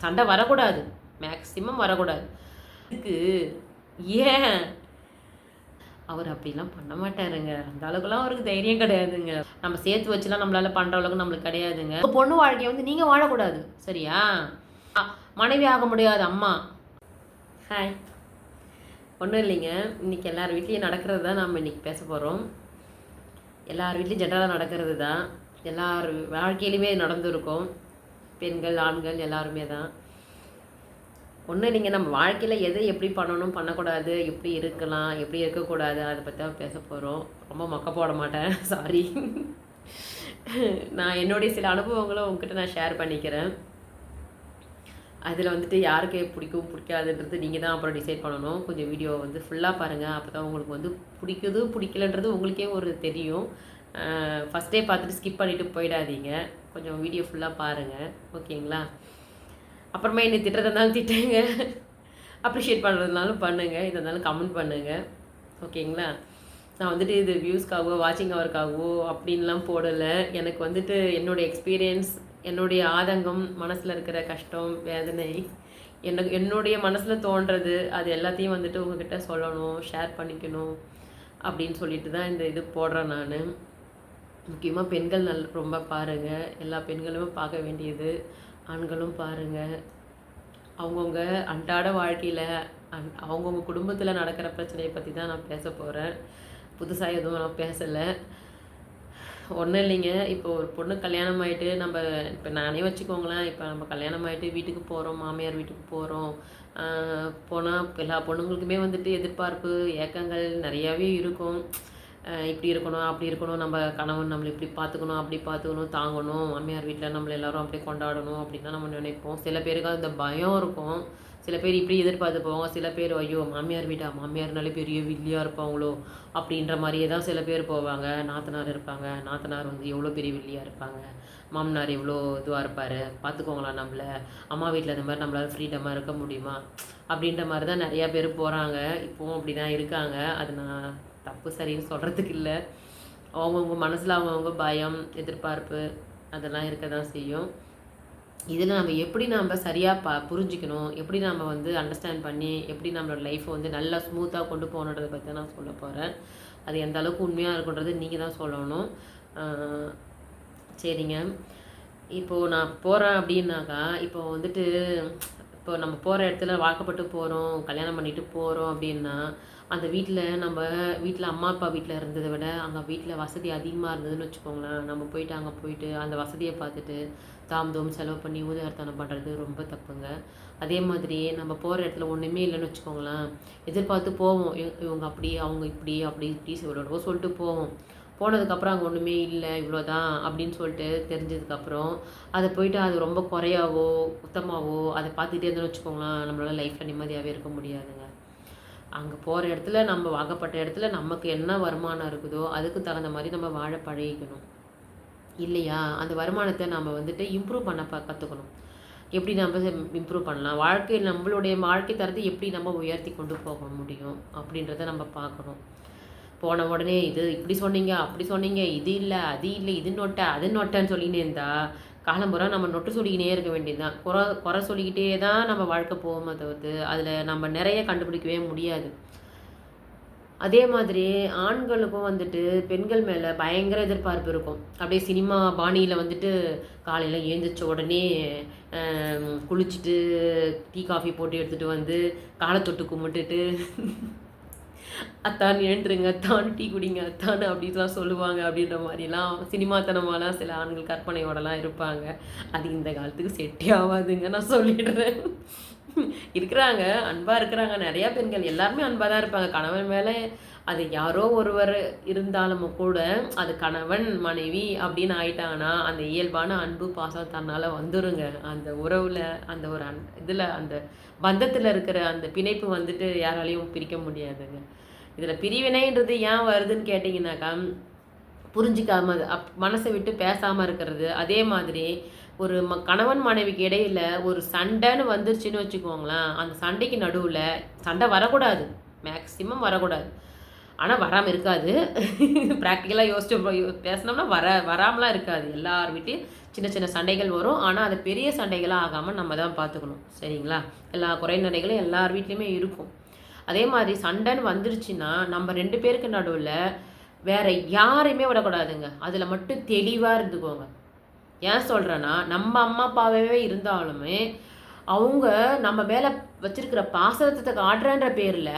சண்டை வரக்கூடாது, மேக்ஸிமம் வரக்கூடாது. இதுக்கு ஏன் அவர் அப்படிலாம் பண்ண மாட்டாருங்க. அந்த அளவுக்குலாம் அவருக்கு தைரியம் கிடையாதுங்க. நம்ம சேர்த்து வச்சுலாம் நம்மளால பண்ணுற அளவுக்கு நம்மளுக்கு கிடையாதுங்க. பொண்ணு வாழ்க்கையை வந்து நீங்கள் வாழக்கூடாது, சரியா? மனைவி ஆக முடியாது அம்மா. ஹாய். ஒன்றும் இல்லைங்க, இன்றைக்கி எல்லார் வீட்லேயும் நடக்கிறது தான் நம்ம இன்றைக்கி பேச போகிறோம். எல்லார் வீட்லேயும் ஜென்ரலாக நடக்கிறது தான், எல்லார் வாழ்க்கையிலுமே நடந்திருக்கும். பெண்கள் ஆண்கள் எல்லாருமே தான். ஒன்றும் இல்லைங்க, நம்ம வாழ்க்கையில் எதை எப்படி பண்ணணும் பண்ணக்கூடாது, எப்படி இருக்கலாம் எப்படி இருக்கக்கூடாது, அதை பற்றி தான் பேச போகிறோம். ரொம்ப மொக்க போட மாட்டேன், சாரி. நான் என்னுடைய சில அனுபவங்களை உங்ககிட்ட நான் ஷேர் பண்ணிக்கிறேன். அதில் வந்துட்டு யாருக்கு பிடிக்கும் பிடிக்காதுன்றது நீங்கள் தான் அப்புறம் டிசைட் பண்ணணும். கொஞ்சம் வீடியோ வந்து ஃபுல்லாக பாருங்கள், அப்போ தான் உங்களுக்கு வந்து பிடிக்குது பிடிக்கலன்றது உங்களுக்கே ஒரு தெரியும். ஃபஸ்ட்டே பார்த்துட்டு ஸ்கிப் பண்ணிவிட்டு போயிடாதீங்க, கொஞ்சம் வீடியோ ஃபுல்லாக பாருங்கள், ஓகேங்களா? அப்புறமா என்னை திட்டுறதா இருந்தாலும் திட்டுங்க, அப்ரிஷியேட் பண்ணுறதுனாலும் பண்ணுங்கள், இதை இருந்தாலும் கமெண்ட் பண்ணுங்கள், ஓகேங்களா? நான் வந்துட்டு இது வியூஸ்க்காகவோ வாட்சிங் ஹவருக்காகவோ அப்படின்லாம் போடலை. எனக்கு வந்துட்டு என்னுடைய எக்ஸ்பீரியன்ஸ், என்னுடைய ஆதங்கம், மனசில் இருக்கிற கஷ்டம் வேதனை, என்னுடைய மனசில் தோன்றது அது எல்லாத்தையும் வந்துட்டு உங்ககிட்ட சொல்லணும், ஷேர் பண்ணிக்கணும் அப்படின்னு சொல்லிட்டு தான் இந்த இது போடுறேன் நான். முக்கியமாக பெண்கள் ரொம்ப பாருங்கள், எல்லா பெண்களும் பார்க்க வேண்டியது. ஆண்களும் பாருங்கள், அவங்கவுங்க அன்றாட வாழ்க்கையில் அவங்கவுங்க குடும்பத்தில் நடக்கிற பிரச்சனையை பற்றி தான் நான் பேச போகிறேன். புதுசாக எதுவும் நான் பேசலை. ஒன்றும் இல்லைங்க, இப்போ ஒரு பொண்ணு கல்யாணம் ஆகிட்டு நம்ம இப்போ நானே வச்சுக்கோங்களேன், இப்போ நம்ம கல்யாணம் ஆகிட்டு வீட்டுக்கு போகிறோம், மாமியார் வீட்டுக்கு போகிறோம். போனால் எல்லா பொண்ணுங்களுக்குமே வந்துட்டு எதிர்பார்ப்பு ஏக்கங்கள் நிறையாவே இருக்கும். இப்படி இருக்கணும் அப்படி இருக்கணும், நம்ம கணவன் நம்மளை இப்படி பார்த்துக்கணும் அப்படி பார்த்துக்கணும், தாங்கணும், மாமியார் வீட்டில் நம்மளை எல்லோரும் அப்படியே கொண்டாடணும் அப்படின்னு தான் நம்ம நினைப்போம். சில பேருக்கு அந்த பயம் இருக்கும், சில பேர் இப்படி எதிர்பார்த்து போவாங்க. சில பேர் ஐயோ மாமியார் வீட்டா, மாமியார்னாலே பெரிய வில்லியாக இருப்பாங்களோ அப்படின்ற மாதிரியே தான் சில பேர் போவாங்க. நாத்தனார் இருப்பாங்க, நாத்தனார் வந்து எவ்வளோ பெரிய வில்லியாக இருப்பாங்க, மாமனார் எவ்வளோ இதுவாக இருப்பார், பார்த்துக்கோங்களா நம்மளை, அம்மா வீட்டில் இந்த மாதிரி நம்மளால் ஃப்ரீடமாக இருக்க முடியுமா அப்படின்ற மாதிரி தான் நிறையா பேர் போகிறாங்க. இப்போவும் அப்படி தான் இருக்காங்க. அது நான் தப்பு சரின்னு சொல்கிறதுக்கு இல்லை. அவங்கவுங்க மனசில் அவங்கவுங்க பயம் எதிர்பார்ப்பு அதெல்லாம் இருக்க தான் செய்யும். இதில் நம்ம எப்படி நம்ம சரியாக புரிஞ்சிக்கணும், எப்படி நம்ம வந்து அண்டர்ஸ்டாண்ட் பண்ணி எப்படி நம்மளோட லைஃப்பை வந்து நல்லா ஸ்மூத்தாக கொண்டு போகணுன்றதை பற்றி நான் சொல்ல போகிறேன். அது எந்த அளவுக்கு உண்மையாக இருக்குன்றது நீங்கள் தான் சொல்லணும். சரிங்க, இப்போது நான் போகிறேன் அப்படின்னாக்கா, இப்போ வந்துட்டு இப்போ நம்ம போகிற இடத்துல வாக்கப்பட்டு போகிறோம், கல்யாணம் பண்ணிட்டு போகிறோம் அப்படின்னா, அந்த நம்ம வீட்டில் அம்மா அப்பா வீட்டில் இருந்ததை விட அங்கே வீட்டில் வசதி அதிகமாக இருந்ததுன்னு வச்சுக்கோங்களேன். நம்ம போயிட்டு அங்கே போயிட்டு அந்த வசதியை பார்த்துட்டு தாம் செலவு பண்ணி ஊதாரித்தனம் பண்ணுறது ரொம்ப தப்புங்க. அதே மாதிரி நம்ம போகிற இடத்துல ஒன்றுமே இல்லைன்னு வச்சுக்கோங்களேன், எதிர்பார்த்து போவோம், இவங்க அப்படி அவங்க இப்படி அப்படி இப்படி சொல்லிட்டு போவோம். போனதுக்கப்புறம் அங்கே ஒன்றுமே இல்லை, இவ்வளோதான் அப்படின்னு சொல்லிட்டு தெரிஞ்சதுக்கப்புறம் அதை போயிட்டு அது ரொம்ப குறையாவோ சுத்தமாகவோ அதை பார்த்துக்கிட்டே இருந்தோன்னு வச்சுக்கோங்களேன், நம்மளால லைஃப்பில் நிம்மதியாகவே இருக்க முடியாதுங்க. அங்கே போகிற இடத்துல நம்ம வாங்கப்பட்ட இடத்துல நமக்கு என்ன வருமானம் இருக்குதோ அதுக்கு தகுந்த மாதிரி நம்ம வாழ பழகிக்கணும் இல்லையா? அந்த வருமானத்தை நம்ம வந்துட்டு இம்ப்ரூவ் பண்ண கற்றுக்கணும். எப்படி நம்ம இம்ப்ரூவ் பண்ணலாம், நம்மளுடைய வாழ்க்கை தரத்தை எப்படி நம்ம உயர்த்தி கொண்டு போக முடியும் அப்படின்றத நம்ம பார்க்கணும். போன உடனே இது இப்படி சொன்னீங்க அப்படி சொன்னீங்க, இது இல்லை அது இல்லை, இது நொட்டை அது நொட்டைன்னு சொல்லினே இருந்தால் காலம்புறா நம்ம நொட்டு சொல்லிக்கினே இருக்க வேண்டியது தான். குறை சொல்லிக்கிட்டே தான் நம்ம வாழ்க்கை போகுமே தவிர்த்து அதில் நம்ம நிறைய கண்டுபிடிக்கவே முடியாது. அதே மாதிரி ஆண்களுக்கும் வந்துட்டு பெண்கள் மேலே பயங்கர எதிர்பார்ப்பு இருக்கும். அப்படியே சினிமா பாணியில் வந்துட்டு காலையில் எழுந்திரிச்ச உடனே குளிச்சுட்டு டீ காஃபி போட்டு எடுத்துகிட்டு வந்து காலை தொட்டு கும்பிட்டுட்டு அத்தான் எழுந்துருங்க, அத்தான் டீ குடிங்க, அத்தான் அப்படின்லாம் சொல்லுவாங்க. அப்படின்ற மாதிரிலாம் சினிமாத்தனமாலாம் சில ஆண்கள் கற்பனையோடலாம் இருப்பாங்க. அது இந்த காலத்துக்கு செட்டே ஆகாதுங்க, நான் சொல்லிடுறேன். இருக்கிறாங்க, அன்பாக இருக்கிறாங்க நிறையா பெண்கள், எல்லாருமே அன்பாக தான் இருப்பாங்க. கணவன் மேலே அது யாரோ ஒருவர் இருந்தாலும் கூட அது கணவன் மனைவி அப்படின்னு ஆயிட்டாங்கன்னா அந்த இயல்பான அன்பு பாசம் தன்னால் வந்துருங்க. அந்த உறவில் அந்த ஒரு இதில் அந்த பந்தத்தில் இருக்கிற அந்த பிணைப்பு வந்துட்டு யாராலையும் பிரிக்க முடியாதுங்க. இதில் பிரிவினைன்றது ஏன் வருதுன்னு கேட்டிங்கனாக்கா, புரிஞ்சிக்காம மனசை விட்டு பேசாமல் இருக்கிறது. அதே மாதிரி ஒரு கணவன் மனைவிக்கு இடையில ஒரு சண்டைன்னு வந்துருச்சுன்னு வச்சுக்கோங்களேன், அந்த சண்டைக்கு நடுவில் சண்டை வரக்கூடாது, மேக்சிமம் வரக்கூடாது. ஆனால் வராமல் இருக்காது. ப்ராக்டிக்கலாக யோசிச்சு பேசினோம்னா வராமலாம் இருக்காது. எல்லார் வீட்லேயும் சின்ன சின்ன சண்டைகள் வரும். ஆனால் அது பெரிய சண்டைகளாக ஆகாமல் நம்ம தான் பார்த்துக்கணும். சரிங்களா? எல்லா குறை நிறைகளும் எல்லார் வீட்லேயுமே இருக்கும். அதே மாதிரி சண்டைன்னு வந்துருச்சுன்னா நம்ம 2 பேருக்கு நடுவில் வேற யாரையுமே விடக்கூடாதுங்க. அதில் மட்டும் தெளிவாக இருந்துக்கோங்க. ஏன் சொல்கிறேன்னா, நம்ம அம்மா அப்பாவே இருந்தாலுமே அவங்க நம்ம மேலே வச்சிருக்கிற பாசத்தை காட்டுறன்ற பேரில்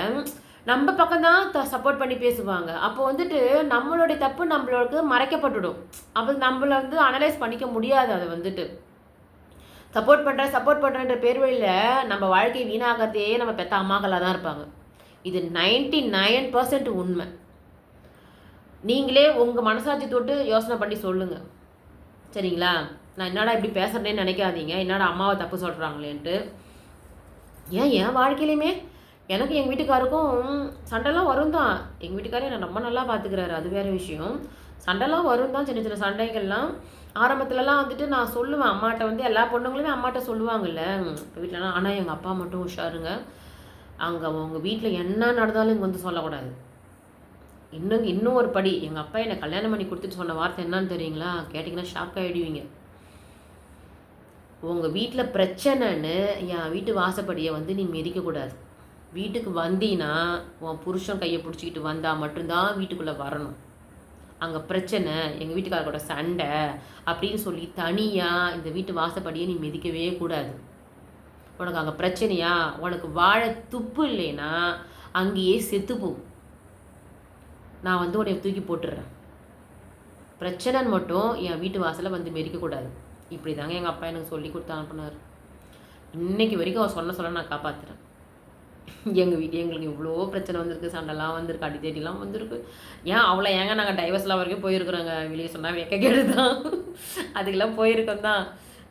நம்ம பக்கம் தான் சப்போர்ட் பண்ணி பேசுவாங்க. அப்போ வந்துட்டு நம்மளுடைய தப்பு நம்மளுக்கு மறைக்கப்பட்டுடும். அப்போ நம்மளை வந்து அனலைஸ் பண்ணிக்க முடியாது. அதை வந்துட்டு சப்போர்ட் பண்ணுறன்ற பேர் வழியில் நம்ம வாழ்க்கையை வீணாகிறதே நம்ம பெற்ற அம்மாக்களாக தான் இருப்பாங்க. இது 99% உண்மை. நீங்களே உங்கள் மனசாட்சி தொட்டு யோசனை பண்ணி சொல்லுங்கள். சரிங்களா? நான் என்னடா இப்படி பேசுகிறேன்னு நினைக்காதீங்க. என்னடா அம்மாவை தப்பு சொல்கிறாங்களேன்ட்டு. என் வாழ்க்கையிலையுமே எனக்கு எங்கள் வீட்டுக்காருக்கும் சண்டைலாம் வரும் தான். எங்கள் வீட்டுக்காரே என்னை ரொம்ப நல்லா பார்த்துக்கிறாரு, அது வேறு விஷயம். சண்டைலாம் வரும் தான், சின்ன சின்ன சண்டைகள்லாம். ஆரம்பத்துலலாம் வந்துட்டு நான் சொல்லுவேன் அம்மாட்ட வந்து, எல்லா பொண்ணுங்களுமே அம்மாட்ட சொல்லுவாங்கல்ல இப்போ வீட்டிலலாம். ஆனால் எங்கள் அப்பா மட்டும் உஷாருங்க. அங்கே அவங்க வீட்டில் என்ன நடந்தாலும் இங்கே வந்து சொல்லக்கூடாது. இன்னும் ஒரு படி, எங்கள் அப்பா என்னை கல்யாணம் பண்ணி கொடுத்துட்டு சொன்ன வார்த்தை என்னன்னு தெரியுங்களா? கேட்டிங்கன்னா ஷாக் ஆகிடுவீங்க. உங்கள் வீட்டில் பிரச்சனைன்னு என் வீட்டு வாசப்படியை வந்து நீ மிதிக்கக்கூடாது. வீட்டுக்கு வந்தீன்னா உன் புருஷன் கையை பிடிச்சிக்கிட்டு வந்தால் மட்டும்தான் வீட்டுக்குள்ளே வரணும். அங்கே பிரச்சனை, எங்கள் வீட்டுக்காரரோட சண்டை அப்படின்னு சொல்லி தனியாக இந்த வீட்டு வாசப்படியை நீ மிதிக்கவே கூடாது. உனக்கு அங்கே பிரச்சனையா, உனக்கு வாழ துப்பு இல்லைன்னா அங்கேயே செத்துப்போ. நான் வந்து உன்னை தூக்கி போட்டுடுறேன். பிரச்சனைன்னு மட்டும் என் வீட்டு வாசலில் வந்து மிதிக்கக்கூடாது. இப்படி தாங்க எங்கள் அப்பா எனக்கு சொல்லி கொடுத்து அனுப்புனார். இன்னைக்கு வரைக்கும் அவர் சொல்ல நான் காப்பாற்றுறேன். எங்களுக்கு இவ்வளோ பிரச்சனை வந்திருக்கு, சண்டைலாம் வந்திருக்கு, அடித்தடிலாம் வந்திருக்கு. அவ்வளோ நாங்கள் டைவர்ஸ்லாம் வரைக்கும் போயிருக்கிறோங்க. வெளியே சொன்னால் வெக்கக்கேடு தான், அதுக்கெல்லாம் போயிருக்கோம் தான்.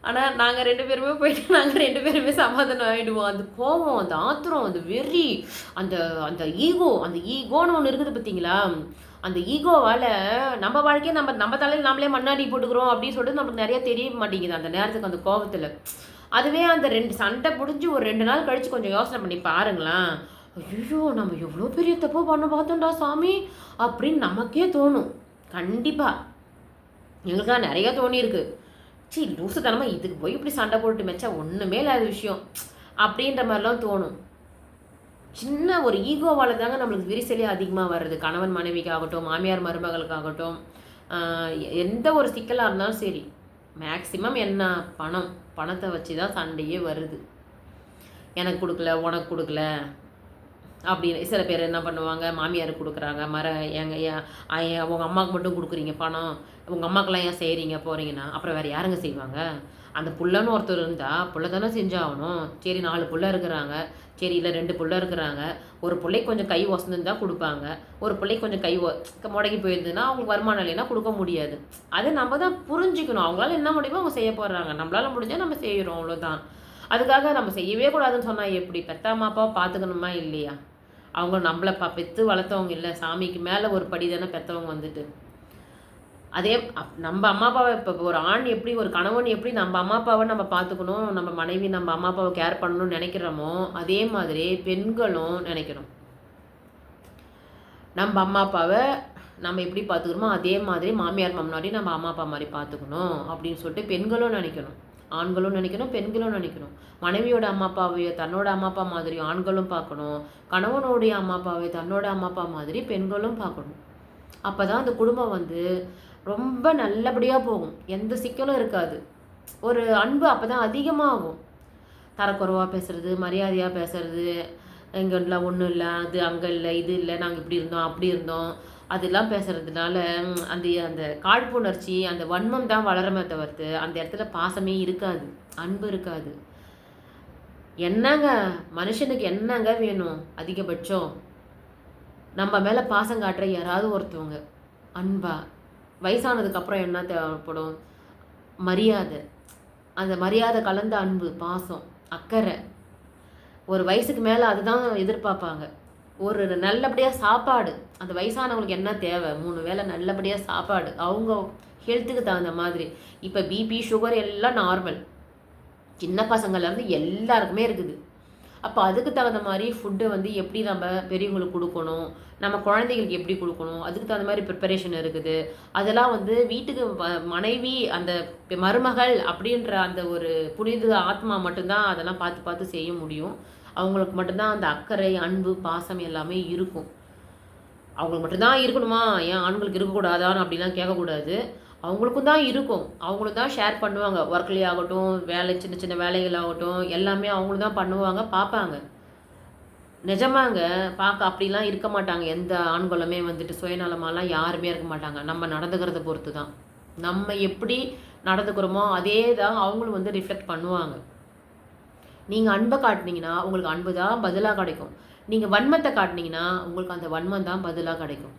ஆனால் நாங்கள் 2 பேருமே போயிட்டு நாங்கள் 2 பேருமே சமாதானம் ஆகிடுவோம். அந்த கோபம், அந்த ஆத்திரம், அந்த வெறி, அந்த அந்த ஈகோன்னு ஒன்று இருக்குது பார்த்தீங்களா? அந்த ஈகோவால் நம்ம வாழ்க்கையை நம்ம தலையில் நாமளே மண்ணாடி போட்டுக்கிறோம் அப்படின்னு சொல்லிட்டு நமக்கு நிறைய தெரிய மாட்டேங்குது அந்த நேரத்துக்கு, அந்த கோபத்தில். அதுவே அந்த 2 சண்டை முடிஞ்சு ஒரு 2 நாள் கழித்து கொஞ்சம் யோசனை பண்ணி பாருங்களேன். ஐயோ, நம்ம எவ்வளோ பெரிய தப்பு பண்ண பார்த்தோம்டா சாமி அப்படின்னு நமக்கே தோணும். கண்டிப்பாக எங்களுக்கெல்லாம் நிறையா தோணியிருக்கு. லூசுத்தனமாக இதுக்கு போய் இப்படி சண்டை போட்டு மெச்சா ஒன்றுமே இல்லாத விஷயம் அப்படின்ற மாதிரிலாம் தோணும். சின்ன ஒரு ஈகோவால் தாங்க நம்மளுக்கு விரிசலே அதிகமாக வர்றது. கணவன் மனைவிக்காகட்டும், மாமியார் மருமகளுக்காகட்டும், எந்த ஒரு சிக்கலாக இருந்தாலும் சரி, மேக்சிமம் என்ன பணத்தை வச்சு தான் சண்டையே வருது. எனக்கு கொடுக்கல, உனக்கு கொடுக்கல அப்படின்னு சில பேர் என்ன பண்ணுவாங்க, மாமியாருக்கு கொடுக்குறாங்க. உங்கள் அம்மாவுக்கு மட்டும் கொடுக்குறீங்க பணம், உங்கள் அம்மாக்கெல்லாம் ஏன் செய்கிறீங்க போகிறீங்கன்னா, அப்புறம் வேறு யாருங்க செய்வாங்க? அந்த புள்ளன்னு ஒருத்தர் இருந்தால் புள்ள தானே செஞ்சாகணும். சரி 4 புள்ள இருக்கிறாங்க, சரி இல்லை 2 புள்ள இருக்கிறாங்க. ஒரு பிள்ளைக்கு கொஞ்சம் கை வசந்துருந்தால் கொடுப்பாங்க, ஒரு பிள்ளைக்கு கொஞ்சம் கை முடங்கி போயிருந்ததுன்னா அவங்களுக்கு வருமானம் இல்லைன்னா கொடுக்க முடியாது. அதை நம்ம தான் புரிஞ்சுக்கணும். அவங்களால என்ன முடியுமோ அவங்க செய்ய போடுறாங்க, நம்மளால முடிஞ்சால் நம்ம செய்கிறோம், அவ்வளோதான். அதுக்காக நம்ம செய்யவே கூடாதுன்னு சொன்னால் எப்படி? பெத்த அம்மா அப்பாவை பார்த்துக்கணுமா இல்லையா? அவங்க நம்மளை பெற்று வளர்த்தவங்க இல்லை, சாமிக்கு மேலே ஒரு படி தானே பெற்றவங்க வந்துட்டு. அதே நம்ம அம்மா அப்பாவை இப்போ ஒரு ஆண் எப்படி, ஒரு கணவன் எப்படி நம்ம அம்மா அப்பாவை நம்ம பார்த்துக்கணும், நம்ம மனைவி நம்ம அம்மா அப்பாவை கேர் பண்ணணும்னு நினைக்கிறோமோ அதே மாதிரி பெண்களும் நினைக்கணும். நம்ம அம்மா அப்பாவை நம்ம எப்படி பார்த்துக்கிறோமோ அதே மாதிரி மாமியார் மாமனாரி நம்ம அம்மா அப்பா மாதிரி பார்த்துக்கணும் அப்படின்னு சொல்லிட்டு பெண்களும் நினைக்கணும், ஆண்களும் நினைக்கணும், பெண்களும் நினைக்கணும். மனைவியோட அம்மா அப்பாவையோ தன்னோட அம்மா அப்பா மாதிரி ஆண்களும் பார்க்கணும், கணவனுடைய அம்மா அப்பாவை தன்னோட அம்மா அப்பா மாதிரி பெண்களும் பார்க்கணும். அப்போ தான் அந்த குடும்பம் வந்து ரொம்ப நல்லபடியாக போகும், எந்த சிக்கலும் இருக்காது. ஒரு அன்பு அப்போ தான் அதிகமாகும். தரக்குறைவாக பேசுகிறது, மரியாதையாக பேசுகிறது, எங்கெல்லாம் ஒன்றும் இல்லை, அது அங்கே இல்லை, இது இல்லை, நாங்கள் இப்படி இருந்தோம் அப்படி இருந்தோம் அதெல்லாம் பேசுகிறதுனால அந்த அந்த காழ்ப்புணர்ச்சி, அந்த வன்மம் தான் வளரமே தவிர்த்து அந்த இடத்துல பாசமே இருக்காது, அன்பு இருக்காது. என்னங்க மனுஷனுக்கு என்னங்க வேணும்? அதிகபட்சம் நம்ம மேலே பாசம் காட்டுற யாராவது ஒருத்தவங்க அன்பா. வயசானதுக்கப்புறம் என்ன தேவைப்படும்? மரியாதை. அந்த மரியாதை கலந்த அன்பு, பாசம், அக்கறை. ஒரு வயசுக்கு மேலே அதுதான் எதிர்பார்ப்பாங்க. ஒரு நல்லபடியாக சாப்பாடு, அந்த வயசானவங்களுக்கு என்ன தேவை? 3 வேளை நல்லபடியாக சாப்பாடு, அவங்க ஹெல்த்துக்கு தகுந்த மாதிரி. இப்போ பிபி சுகர் எல்லாம் நார்மல், சின்ன பசங்கள்லேருந்து எல்லாருக்குமே இருக்குது. அப்போ அதுக்கு தகுந்த மாதிரி ஃபுட்டு வந்து எப்படி நம்ம பெரியவங்களுக்கு கொடுக்கணும், நம்ம குழந்தைகளுக்கு எப்படி கொடுக்கணும், அதுக்கு தகுந்த மாதிரி ப்ரிப்பரேஷன் இருக்குது. அதெல்லாம் வந்து வீட்டுக்கு மனைவி அந்த மருமகள் அப்படின்ற அந்த ஒரு புனித ஆத்மா மட்டும்தான் அதெல்லாம் பார்த்து பார்த்து செய்ய முடியும். அவங்களுக்கு மட்டும்தான் அந்த அக்கறை, அன்பு, பாசம் எல்லாமே இருக்கும். அவங்களுக்கு மட்டும்தான் இருக்கணுமா, ஏன் ஆண்களுக்கு இருக்கக்கூடாதான்னு அப்படிலாம் கேட்கக்கூடாது. அவங்களுக்கும் தான் இருக்கும். அவங்களும் தான் ஷேர் பண்ணுவாங்க. ஒர்க்லேயே ஆகட்டும், வேலை சின்ன சின்ன வேலைகள் ஆகட்டும், எல்லாமே அவங்களும் தான் பண்ணுவாங்க, பார்ப்பாங்க. நிஜமாங்க பார்க்க அப்படிலாம் இருக்க மாட்டாங்க. எந்த ஆண்களுமே வந்துட்டு சுயநலமாலாம் யாருமே இருக்க மாட்டாங்க. நம்ம நடந்துக்கிறத பொறுத்து தான். நம்ம எப்படி நடந்துக்கிறோமோ அதே தான் அவங்களும் வந்து ரிஃப்ளெக்ட் பண்ணுவாங்க. நீங்கள் அன்பை காட்டினீங்கன்னா உங்களுக்கு அன்பு தான் பதிலாக கிடைக்கும். நீங்கள் வன்மத்தை காட்டினீங்கன்னா உங்களுக்கு அந்த வன்மம் தான் பதிலாக கிடைக்கும்.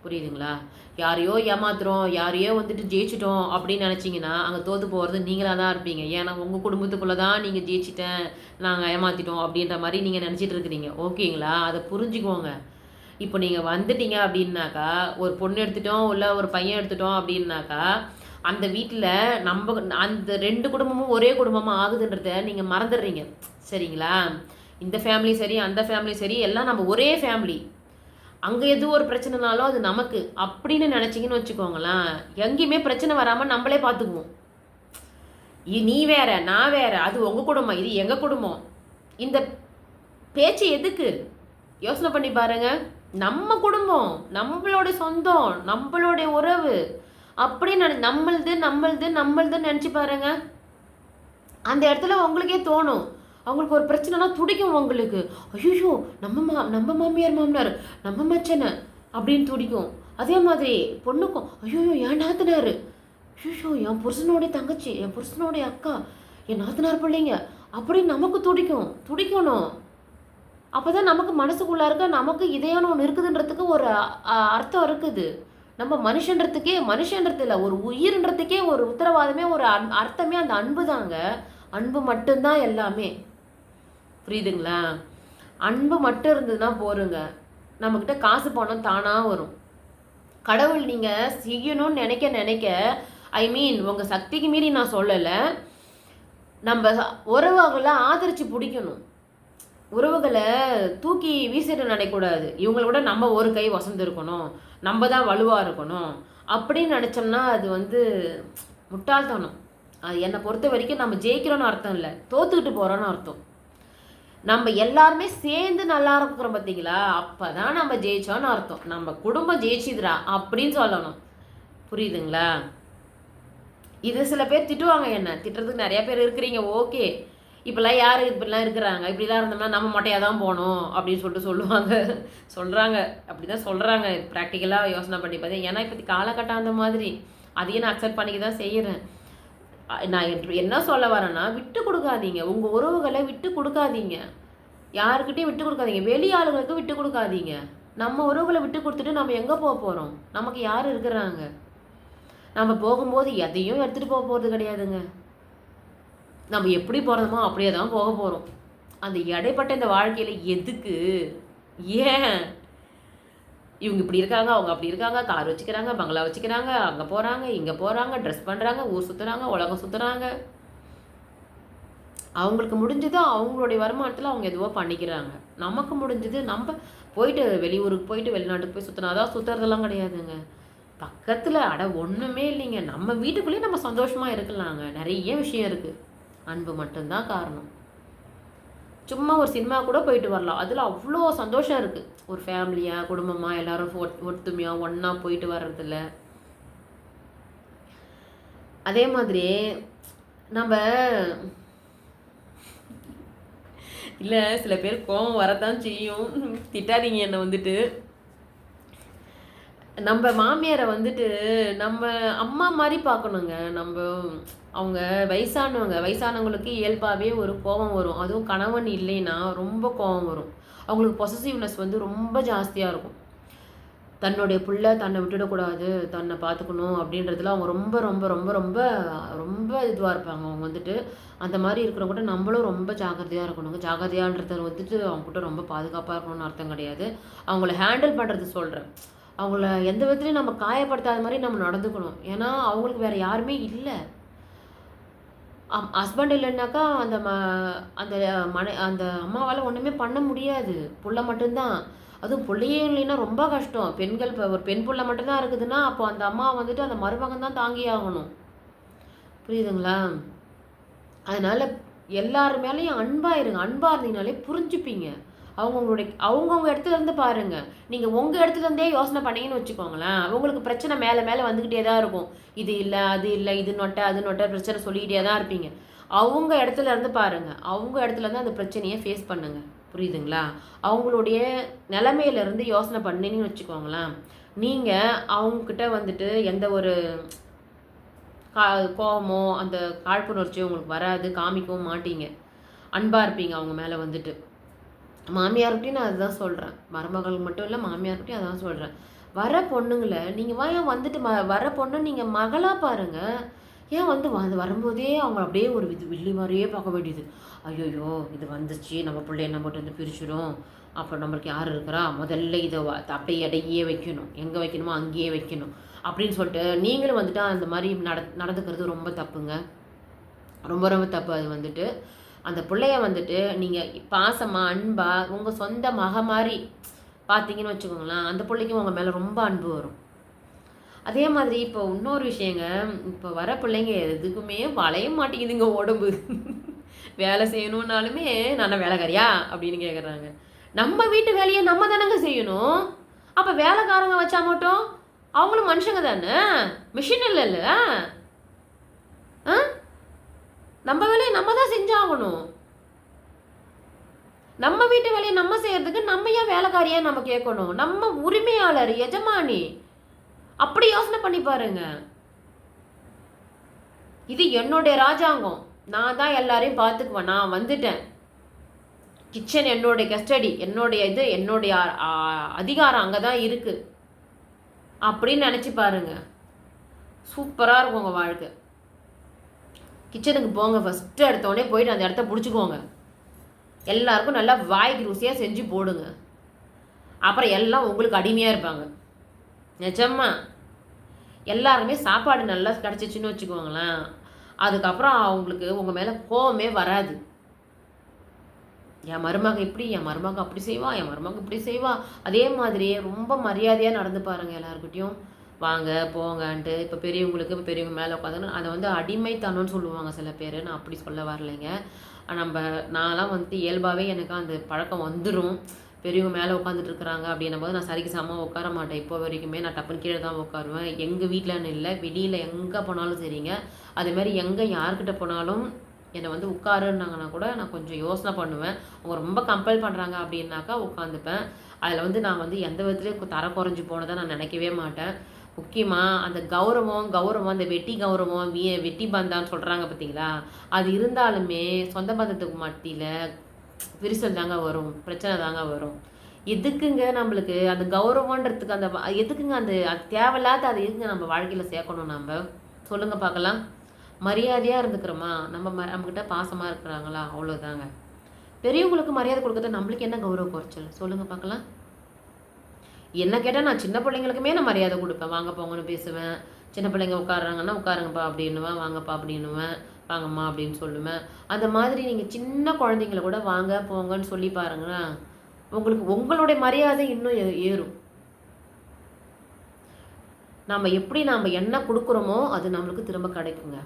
புரியுதுங்களா? யாரையோ ஏமாத்துறோம், யாரையோ வந்துட்டு ஜெயிச்சிட்டோம் அப்படின்னு நினச்சிங்கன்னா அங்கே தோற்று போகிறது நீங்களாக தான் இருப்பீங்க. ஏன்னா உங்கள் குடும்பத்துக்குள்ளே தான் நீங்கள் ஜெயிச்சிட்டேன், நாங்கள் ஏமாற்றிட்டோம் அப்படின்ற மாதிரி நீங்கள் நினச்சிட்டு இருக்கிறீங்க. ஓகேங்களா? அதை புரிஞ்சுக்கோங்க. இப்போ நீங்கள் வந்துட்டீங்க அப்படின்னாக்கா, ஒரு பொண்ணு எடுத்துட்டோம் இல்லை ஒரு பையன் எடுத்துட்டோம் அப்படின்னாக்கா, அந்த வீட்டில் நம்ம அந்த 2 குடும்பமும் ஒரே குடும்பமாக ஆகுதுன்றத நீங்கள் மறந்துடுறீங்க. சரிங்களா? இந்த ஃபேமிலி சரி, அந்த ஃபேமிலி சரி, எல்லாம் நம்ம ஒரே ஃபேமிலி. அங்கே எதுவும் ஒரு பிரச்சனைனாலும் அது நமக்கு அப்படின்னு நினச்சிங்கன்னு வச்சுக்கோங்களேன், எங்கேயுமே பிரச்சனை வராமல் நம்மளே பார்த்துக்குவோம். நீ வேற, நான் வேற, அது உங்கள் குடும்பம், இது எங்கள் குடும்பம். இந்த பேச்சு எதுக்கு? யோசனை பண்ணி பாருங்க. நம்ம குடும்பம், நம்மளோட சொந்தம், நம்மளோட உறவு அப்படின்னு நம்மளது நம்மளது நம்மளதுன்னு நினச்சி பாருங்க. அந்த இடத்துல உங்களுக்கே தோணும், அவங்களுக்கு ஒரு பிரச்சனைனா துடிக்கும் உங்களுக்கு. ஐயோ நம்ம மாமியார் மாமனார், நம்ம மச்சனை அப்படின்னு துடிக்கும். அதே மாதிரி பொண்ணுக்கும், ஐயோ என் நாத்தனார், ஐயோ என் புருஷனோடைய தங்கச்சி, என் புருஷனோடைய அக்கா, என் நாத்தனார் பிள்ளைங்க அப்படின்னு நமக்கு துடிக்கணும். அப்போ தான் நமக்கு மனசுக்குள்ளே இருக்க நமக்கு இதேன்னு ஒன்று இருக்குதுன்றதுக்கு ஒரு அர்த்தம் இருக்குது. நம்ம மனுஷன்றது இல்லை, ஒரு உயிர்ன்றதுக்கே ஒரு உத்தரவாதமே, ஒரு அர்த்தமே அந்த அன்பு தாங்க. அன்பு மட்டும்தான் எல்லாமே. புரியுதுங்களா? அன்பு மட்டும் இருந்ததுன்னா போருங்க. நம்மக்கிட்ட காசு பணம் தானாக வரும். கடவுள் நீங்கள் செய்யணும்னு நினைக்க உங்கள் சக்திக்கு மீறி நான் சொல்லலை, நம்ம உறவுகளை ஆதரித்து பிடிக்கணும். உறவுகளை தூக்கி வீசிட்டு நினைக்கக்கூடாது. இவங்களை விட நம்ம ஒரு கை வசந்து இருக்கணும், நம்ம தான் வலுவாக இருக்கணும் அப்படின்னு நினச்சோம்னா அது வந்து முட்டாள்தனம். அது என்னை பொறுத்த வரைக்கும் நம்ம ஜெயிக்கிறோன்னு அர்த்தம் இல்லை, தோத்துக்கிட்டு போகிறோன்னு அர்த்தம். நம்ம எல்லாருமே சேர்ந்து நல்லா இருக்கிறோம் பார்த்தீங்களா, அப்போ தான் நம்ம ஜெயிச்சோன்னு அர்த்தம். நம்ம குடும்பம் ஜெயிச்சிதுரா அப்படின்னு சொல்லணும். புரியுதுங்களா? இது சில பேர் திட்டுவாங்க, என்ன திட்டுறதுக்கு நிறையா பேர் இருக்கிறீங்க. ஓகே, இப்போல்லாம் யார் இப்படிலாம் இருக்கிறாங்க, இப்படிலாம் இருந்தோம்னா நம்ம மொட்டையாக தான் போகணும் அப்படின்னு சொல்கிறாங்க. அப்படி தான் சொல்கிறாங்க. ப்ராக்டிக்கலாக யோசனை பண்ணி பார்த்தேன். ஏன்னா இப்போ காலகட்டம் அந்த மாதிரி, அதையும் நான் அக்செப்ட் பண்ணிக்க தான் செய்கிறேன். நான் என்ன சொல்ல வரேன்னா, விட்டு கொடுக்காதீங்க. உங்கள் உறவுகளை விட்டு கொடுக்காதீங்க, யாருக்கிட்டையும் விட்டு கொடுக்காதீங்க. வெளி ஆளுங்களுக்கு விட்டு கொடுக்காதீங்க. நம்ம உறவுகளை விட்டு கொடுத்துட்டு நம்ம எங்கே போக போகிறோம்? நமக்கு யார் இருக்கிறாங்க? நம்ம போகும்போது எதையும் எடுத்துகிட்டு போக போகிறது கிடையாதுங்க. நம்ம எப்படி போகிறோமோ அப்படியே தான் போக போகிறோம். அந்த இடைப்பட்ட இந்த வாழ்க்கையில் எதுக்கு, ஏன் இவங்க இப்படி இருக்காங்க, அவங்க அப்படி இருக்காங்க, கார் வச்சுக்கிறாங்க, பங்களா வச்சுக்கிறாங்க, அங்கே போகிறாங்க, இங்கே போகிறாங்க, ட்ரெஸ் பண்ணுறாங்க, ஊர் சுற்றுறாங்க, உலகம் சுற்றுறாங்க. அவங்களுக்கு முடிஞ்சது அவங்களுடைய வருமானத்தில் அவங்க எதுவோ பண்ணிக்கிறாங்க. நமக்கு முடிஞ்சது நம்ம போயிட்டு வெளியூருக்கு போயிட்டு வெளிநாட்டுக்கு போய் சுற்றினாதான் சுற்றுறதெல்லாம் கிடையாதுங்க. பக்கத்தில் ஒன்றுமே இல்லைங்க. நம்ம வீட்டுக்குள்ளேயே நம்ம சந்தோஷமாக இருக்கலாங்க. நிறைய விஷயம் இருக்குது. அன்பு மட்டும்தான் காரணம். சும்மா ஒரு சினிமா கூட போயிட்டு வரலாம், அதில் அவ்வளோ சந்தோஷம் இருக்குது. ஒரு ஃபேமிலியாக குடும்பமாக எல்லோரும் ஒத்துமையாக ஒன்றா போயிட்டு வர்றதில்ல. அதே மாதிரி நம்ம இல்லை, சில பேர் கோபம் வரத்தான் செய்யும், திட்டாதீங்க என்னை வந்துட்டு. நம்ம மாமியாரை வந்துட்டு நம்ம அம்மா மாதிரி பார்க்கணுங்க. அவங்க வயசானவங்களுக்கு இயல்பாகவே ஒரு கோபம் வரும். அதுவும் கணவன் இல்லைன்னா ரொம்ப கோபம் வரும். அவங்களுக்கு பொசசிவ்னஸ் வந்து ரொம்ப ஜாஸ்தியாக இருக்கும். தன்னுடைய பிள்ளை தன்னை விட்டுடக்கூடாது, தன்னை பார்த்துக்கணும் அப்படின்றதுல அவங்க ரொம்ப ரொம்ப ரொம்ப ரொம்ப ரொம்ப இதுவாக இருப்பாங்க. அவங்க வந்துட்டு அந்த மாதிரி இருக்கிறவங்ககிட்ட நம்மளும் ரொம்ப ஜாக்கிரதையாக இருக்கணுங்க. ஜாக்கிரதையான்றத வந்துட்டு அவங்ககிட்ட ரொம்ப பாதுகாப்பாக இருக்கணும்னு அர்த்தம் கிடையாது. அவங்கள ஹேண்டில் பண்ணுறது சொல்கிறேன். அவங்கள எந்த விதத்துலையும் நம்ம காயப்படுத்தாத மாதிரி நம்ம நடந்துக்கணும். ஏன்னா அவங்களுக்கு வேறு யாருமே இல்லை. ஹஸ்பண்ட் இல்லைன்னாக்கா அந்த அந்த அம்மாவால் ஒன்றுமே பண்ண முடியாது. புள்ள மட்டும்தான். அதுவும் புள்ளையே இல்லைன்னா ரொம்ப கஷ்டம். பெண்கள் இப்போ ஒரு பெண் புள்ள மட்டும்தான் இருக்குதுன்னா, அப்போ அந்த அம்மா வந்துட்டு அந்த மருமகன் தான் தாங்கி ஆகணும். புரியுதுங்களா? அதனால் எல்லார் மேலேயும் அன்பாக இருங்க. அன்பாக இருந்தீங்கனாலே புரிஞ்சுப்பீங்க. அவங்கவுங்க இடத்துல இருந்து பாருங்கள். நீங்கள் உங்கள் இடத்துல இருந்தே யோசனை பண்ணீங்கன்னு வச்சுக்கோங்களேன், உங்களுக்கு பிரச்சனை மேலே மேலே வந்துக்கிட்டே தான் இருக்கும். இது இல்லை, அது இல்லை, இது நொட்டை, அது நொட்டை, பிரச்சனை சொல்லிக்கிட்டே தான் இருப்பீங்க. அவங்க இடத்துல இருந்து பாருங்கள். அவங்க இடத்துல இருந்து அந்த பிரச்சனையை ஃபேஸ் பண்ணுங்கள். புரியுதுங்களா? அவங்களுடைய நிலைமையிலேருந்து யோசனை பண்ணிங்கன்னு வச்சுக்கோங்களேன், நீங்கள் அவங்கக்கிட்ட வந்துட்டு எந்த ஒரு கோவமோ அந்த காழ்ப்புணர்ச்சியோ உங்களுக்கு வராது, காமிக்கவும் மாட்டீங்க. அன்பாக இருப்பீங்க அவங்க மேலே வந்துட்டு. மாமியார்கிட்டையும் நான் அதுதான் சொல்கிறேன். மருமகள் மட்டும் இல்லை, மாமியார்கிட்டையும் அதான் சொல்கிறேன். வர பொண்ணுங்களை நீங்கள் ஏன் வந்துட்டு வர பொண்ணு நீங்கள் மகளாக பாருங்கள். ஏன் வரும்போதே அவங்க அப்படியே ஒரு வில்லி மாதிரியே பார்க்க வேண்டியது. ஐயோயோ இது வந்துச்சு, நம்ம பிள்ளைய நம்மகிட்ட வந்து பிரிச்சிடும், அப்போ நம்மளுக்கு யார் இருக்கிறா, முதல்ல இதை அப்படியே இடையே வைக்கணும், எங்கே வைக்கணுமோ அங்கேயே வைக்கணும் அப்படின்னு சொல்லிட்டு நீங்களும் வந்துட்டு அந்த மாதிரி நடந்துக்கிறது ரொம்ப தப்புங்க. ரொம்ப ரொம்ப தப்பு. அது வந்துட்டு அந்த பிள்ளைய வந்துட்டு நீங்கள் பாசமாக அன்பாக உங்கள் சொந்த மக மாதிரி பார்த்தீங்கன்னு வச்சுக்கோங்களேன், அந்த பிள்ளைக்கும் உங்கள் மேலே ரொம்ப அன்பு வரும். அதே மாதிரி இப்போ இன்னொரு விஷயங்க, இப்போ வர பிள்ளைங்க எதுக்குமே வளைய மாட்டேங்குதுங்க உடம்பு. வேலை செய்யணுன்னாலுமே நான் வேலைக்காரியா அப்படின்னு கேட்குறாங்க. நம்ம வீட்டு வேலையை நம்ம தானங்க செய்யணும். அப்போ வேலைக்காரங்க வச்சா மட்டும் அவங்களும் மனுஷங்க தானே, மிஷின் இல்லைல்ல. நம்ம வேலையை நம்ம தான் செஞ்சாகணும். நம்ம வீட்டு வேலையை நம்ம செய்யறதுக்கு நம்ம ஏன் வேலைக்காரியா நம்ம கேட்கணும்? நம்ம உரிமையாளர், எஜமானி. அப்படி யோசனை பண்ணி பாருங்க. இது என்னுடைய ராஜாங்கம், நான் தான் எல்லாரையும் பார்த்துக்குவேன், நான் வந்துட்டேன், கிச்சன் என்னுடைய கஸ்டடி, என்னுடைய இது, என்னுடைய அதிகாரம் அங்கே தான் இருக்கு அப்படின்னு நினச்சி பாருங்க. சூப்பராக இருக்கும் உங்கள் வாழ்க்கை. கிச்சனுக்கு போங்க, ஃபஸ்ட்டு எடுத்தோடனே போயிட்டு அந்த இடத்த பிடிச்சிக்கோங்க. எல்லாருக்கும் நல்லா வாய்க்கு ருசியாக செஞ்சு போடுங்க. அப்புறம் எல்லாம் உங்களுக்கு அடிமையாக இருப்பாங்க. நிஜமா எல்லாருமே சாப்பாடு நல்லா கிடச்சிச்சின்னு வச்சுக்கோங்களேன், அதுக்கப்புறம் அவங்களுக்கு உங்கள் மேலே கோவமே வராது. என் மருமக இப்படி, என் மருமக அப்படி செய்வா, என் மருமக இப்படி செய்வா. அதே மாதிரியே ரொம்ப மரியாதையாக நடந்து பாருங்கள் எல்லாருக்கிட்டையும். வாங்க போங்கன்ட்டு. இப்போ பெரியவங்களுக்கு இப்போ பெரியவங்க மேலே உட்காந்துன்னு அதை வந்து அடிமைத்தனம்னு சொல்லுவாங்க சில பேர். நான் அப்படி சொல்ல வரலைங்க. நான்லாம் வந்துட்டு இயல்பாகவே எனக்கு அந்த பழக்கம் வந்துடும். பெரியவங்க மேலே உட்காந்துட்டு இருக்கிறாங்க அப்படின்னும் போது நான் சரிக்கு சமமாக உட்கார மாட்டேன். இப்போ வரைக்குமே நான் டப்புன்னு கீழே தான் உட்காருவேன். எங்கள் வீட்டில்னு இல்லை, வெளியில் எங்கே போனாலும் சரிங்க. அதேமாதிரி எங்கே யார்கிட்ட போனாலும் என்னை வந்து உட்காருன்னாங்கன்னா கூட நான் கொஞ்சம் யோசனை பண்ணுவேன். அவங்க ரொம்ப கம்பல் பண்ணுறாங்க அப்படின்னாக்கா உட்காந்துப்பேன். அதில் வந்து நான் வந்து எந்த விதத்துலேயும் தர குறைஞ்சி போனதை நான் நினைக்கவே மாட்டேன். முக்கியமாக அந்த கௌரவம் அந்த வெட்டி கௌரவம் வெட்டி பந்தான்னு சொல்கிறாங்க பார்த்தீங்களா, அது இருந்தாலுமே சொந்த பந்தத்துக்கு மத்தியில் விரிசல் தாங்க வரும், பிரச்சனை தாங்க வரும். எதுக்குங்க நம்மளுக்கு அந்த கௌரவன்றதுக்கு அந்த எதுக்குங்க அந்த தேவையில்லாத அது எதுங்க நம்ம வாழ்க்கையில் சேர்க்கணும்? நம்ம சொல்லுங்கள் பார்க்கலாம். மரியாதையாக இருந்துக்கிறோமா, நம்மக்கிட்ட பாசமாக இருக்கிறாங்களா, அவ்வளோதாங்க. பெரியவங்களுக்கு மரியாதை கொடுக்கறது நம்மளுக்கு என்ன கௌரவ குறைச்சல் சொல்லுங்கள் பார்க்கலாம். என்ன கேட்டால் நான் சின்ன பிள்ளைங்களுக்குமே நான் மரியாதை கொடுப்பேன். வாங்க போங்கன்னு பேசுவேன். சின்ன பிள்ளைங்க உட்காடுறாங்கன்னா உட்காருங்கப்பா அப்படின்னுவேன், வாங்கப்பா அப்படின்னுவேன், வாங்கம்மா அப்படின்னு சொல்லுவேன். அந்த மாதிரி நீங்கள் சின்ன குழந்தைங்கள கூட வாங்க போங்கன்னு சொல்லி பாருங்களேன், உங்களுக்கு உங்களுடைய மரியாதை இன்னும் ஏறும். நம்ம என்ன கொடுக்குறோமோ அது நம்மளுக்கு திரும்ப கிடைக்குங்க.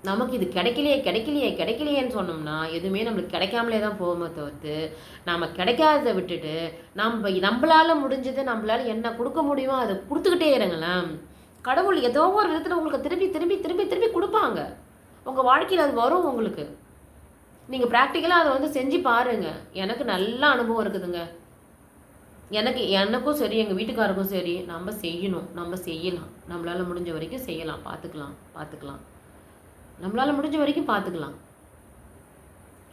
நமக்கு இது கிடைக்கலையேன்னு சொன்னோம்னா எதுவுமே நம்மளுக்கு கிடைக்காமலே தான் போகுமே தவிர்த்து, நாம் கிடைக்காததை விட்டுட்டு நம்மளால் முடிஞ்சது, நம்மளால் என்ன கொடுக்க முடியுமோ அதை கொடுத்துக்கிட்டே இருங்களேன். கடவுள் ஏதோ ஒரு விதத்தில் உங்களுக்கு திருப்பி திருப்பி திருப்பி திருப்பி கொடுப்பாங்க. உங்கள் வாழ்க்கையில் அது வரும் உங்களுக்கு. நீங்கள் ப்ராக்டிக்கலாக அதை வந்து செஞ்சு பாருங்கள். எனக்கு நல்ல அனுபவம் இருக்குதுங்க. எனக்கும் சரி, எங்கள் வீட்டுக்காருக்கும் சரி, நம்ம செய்யலாம். நம்மளால் முடிஞ்ச வரைக்கும் செய்யலாம். பார்த்துக்கலாம். நம்மளால் முடிஞ்ச வரைக்கும் பார்த்துக்கலாம்.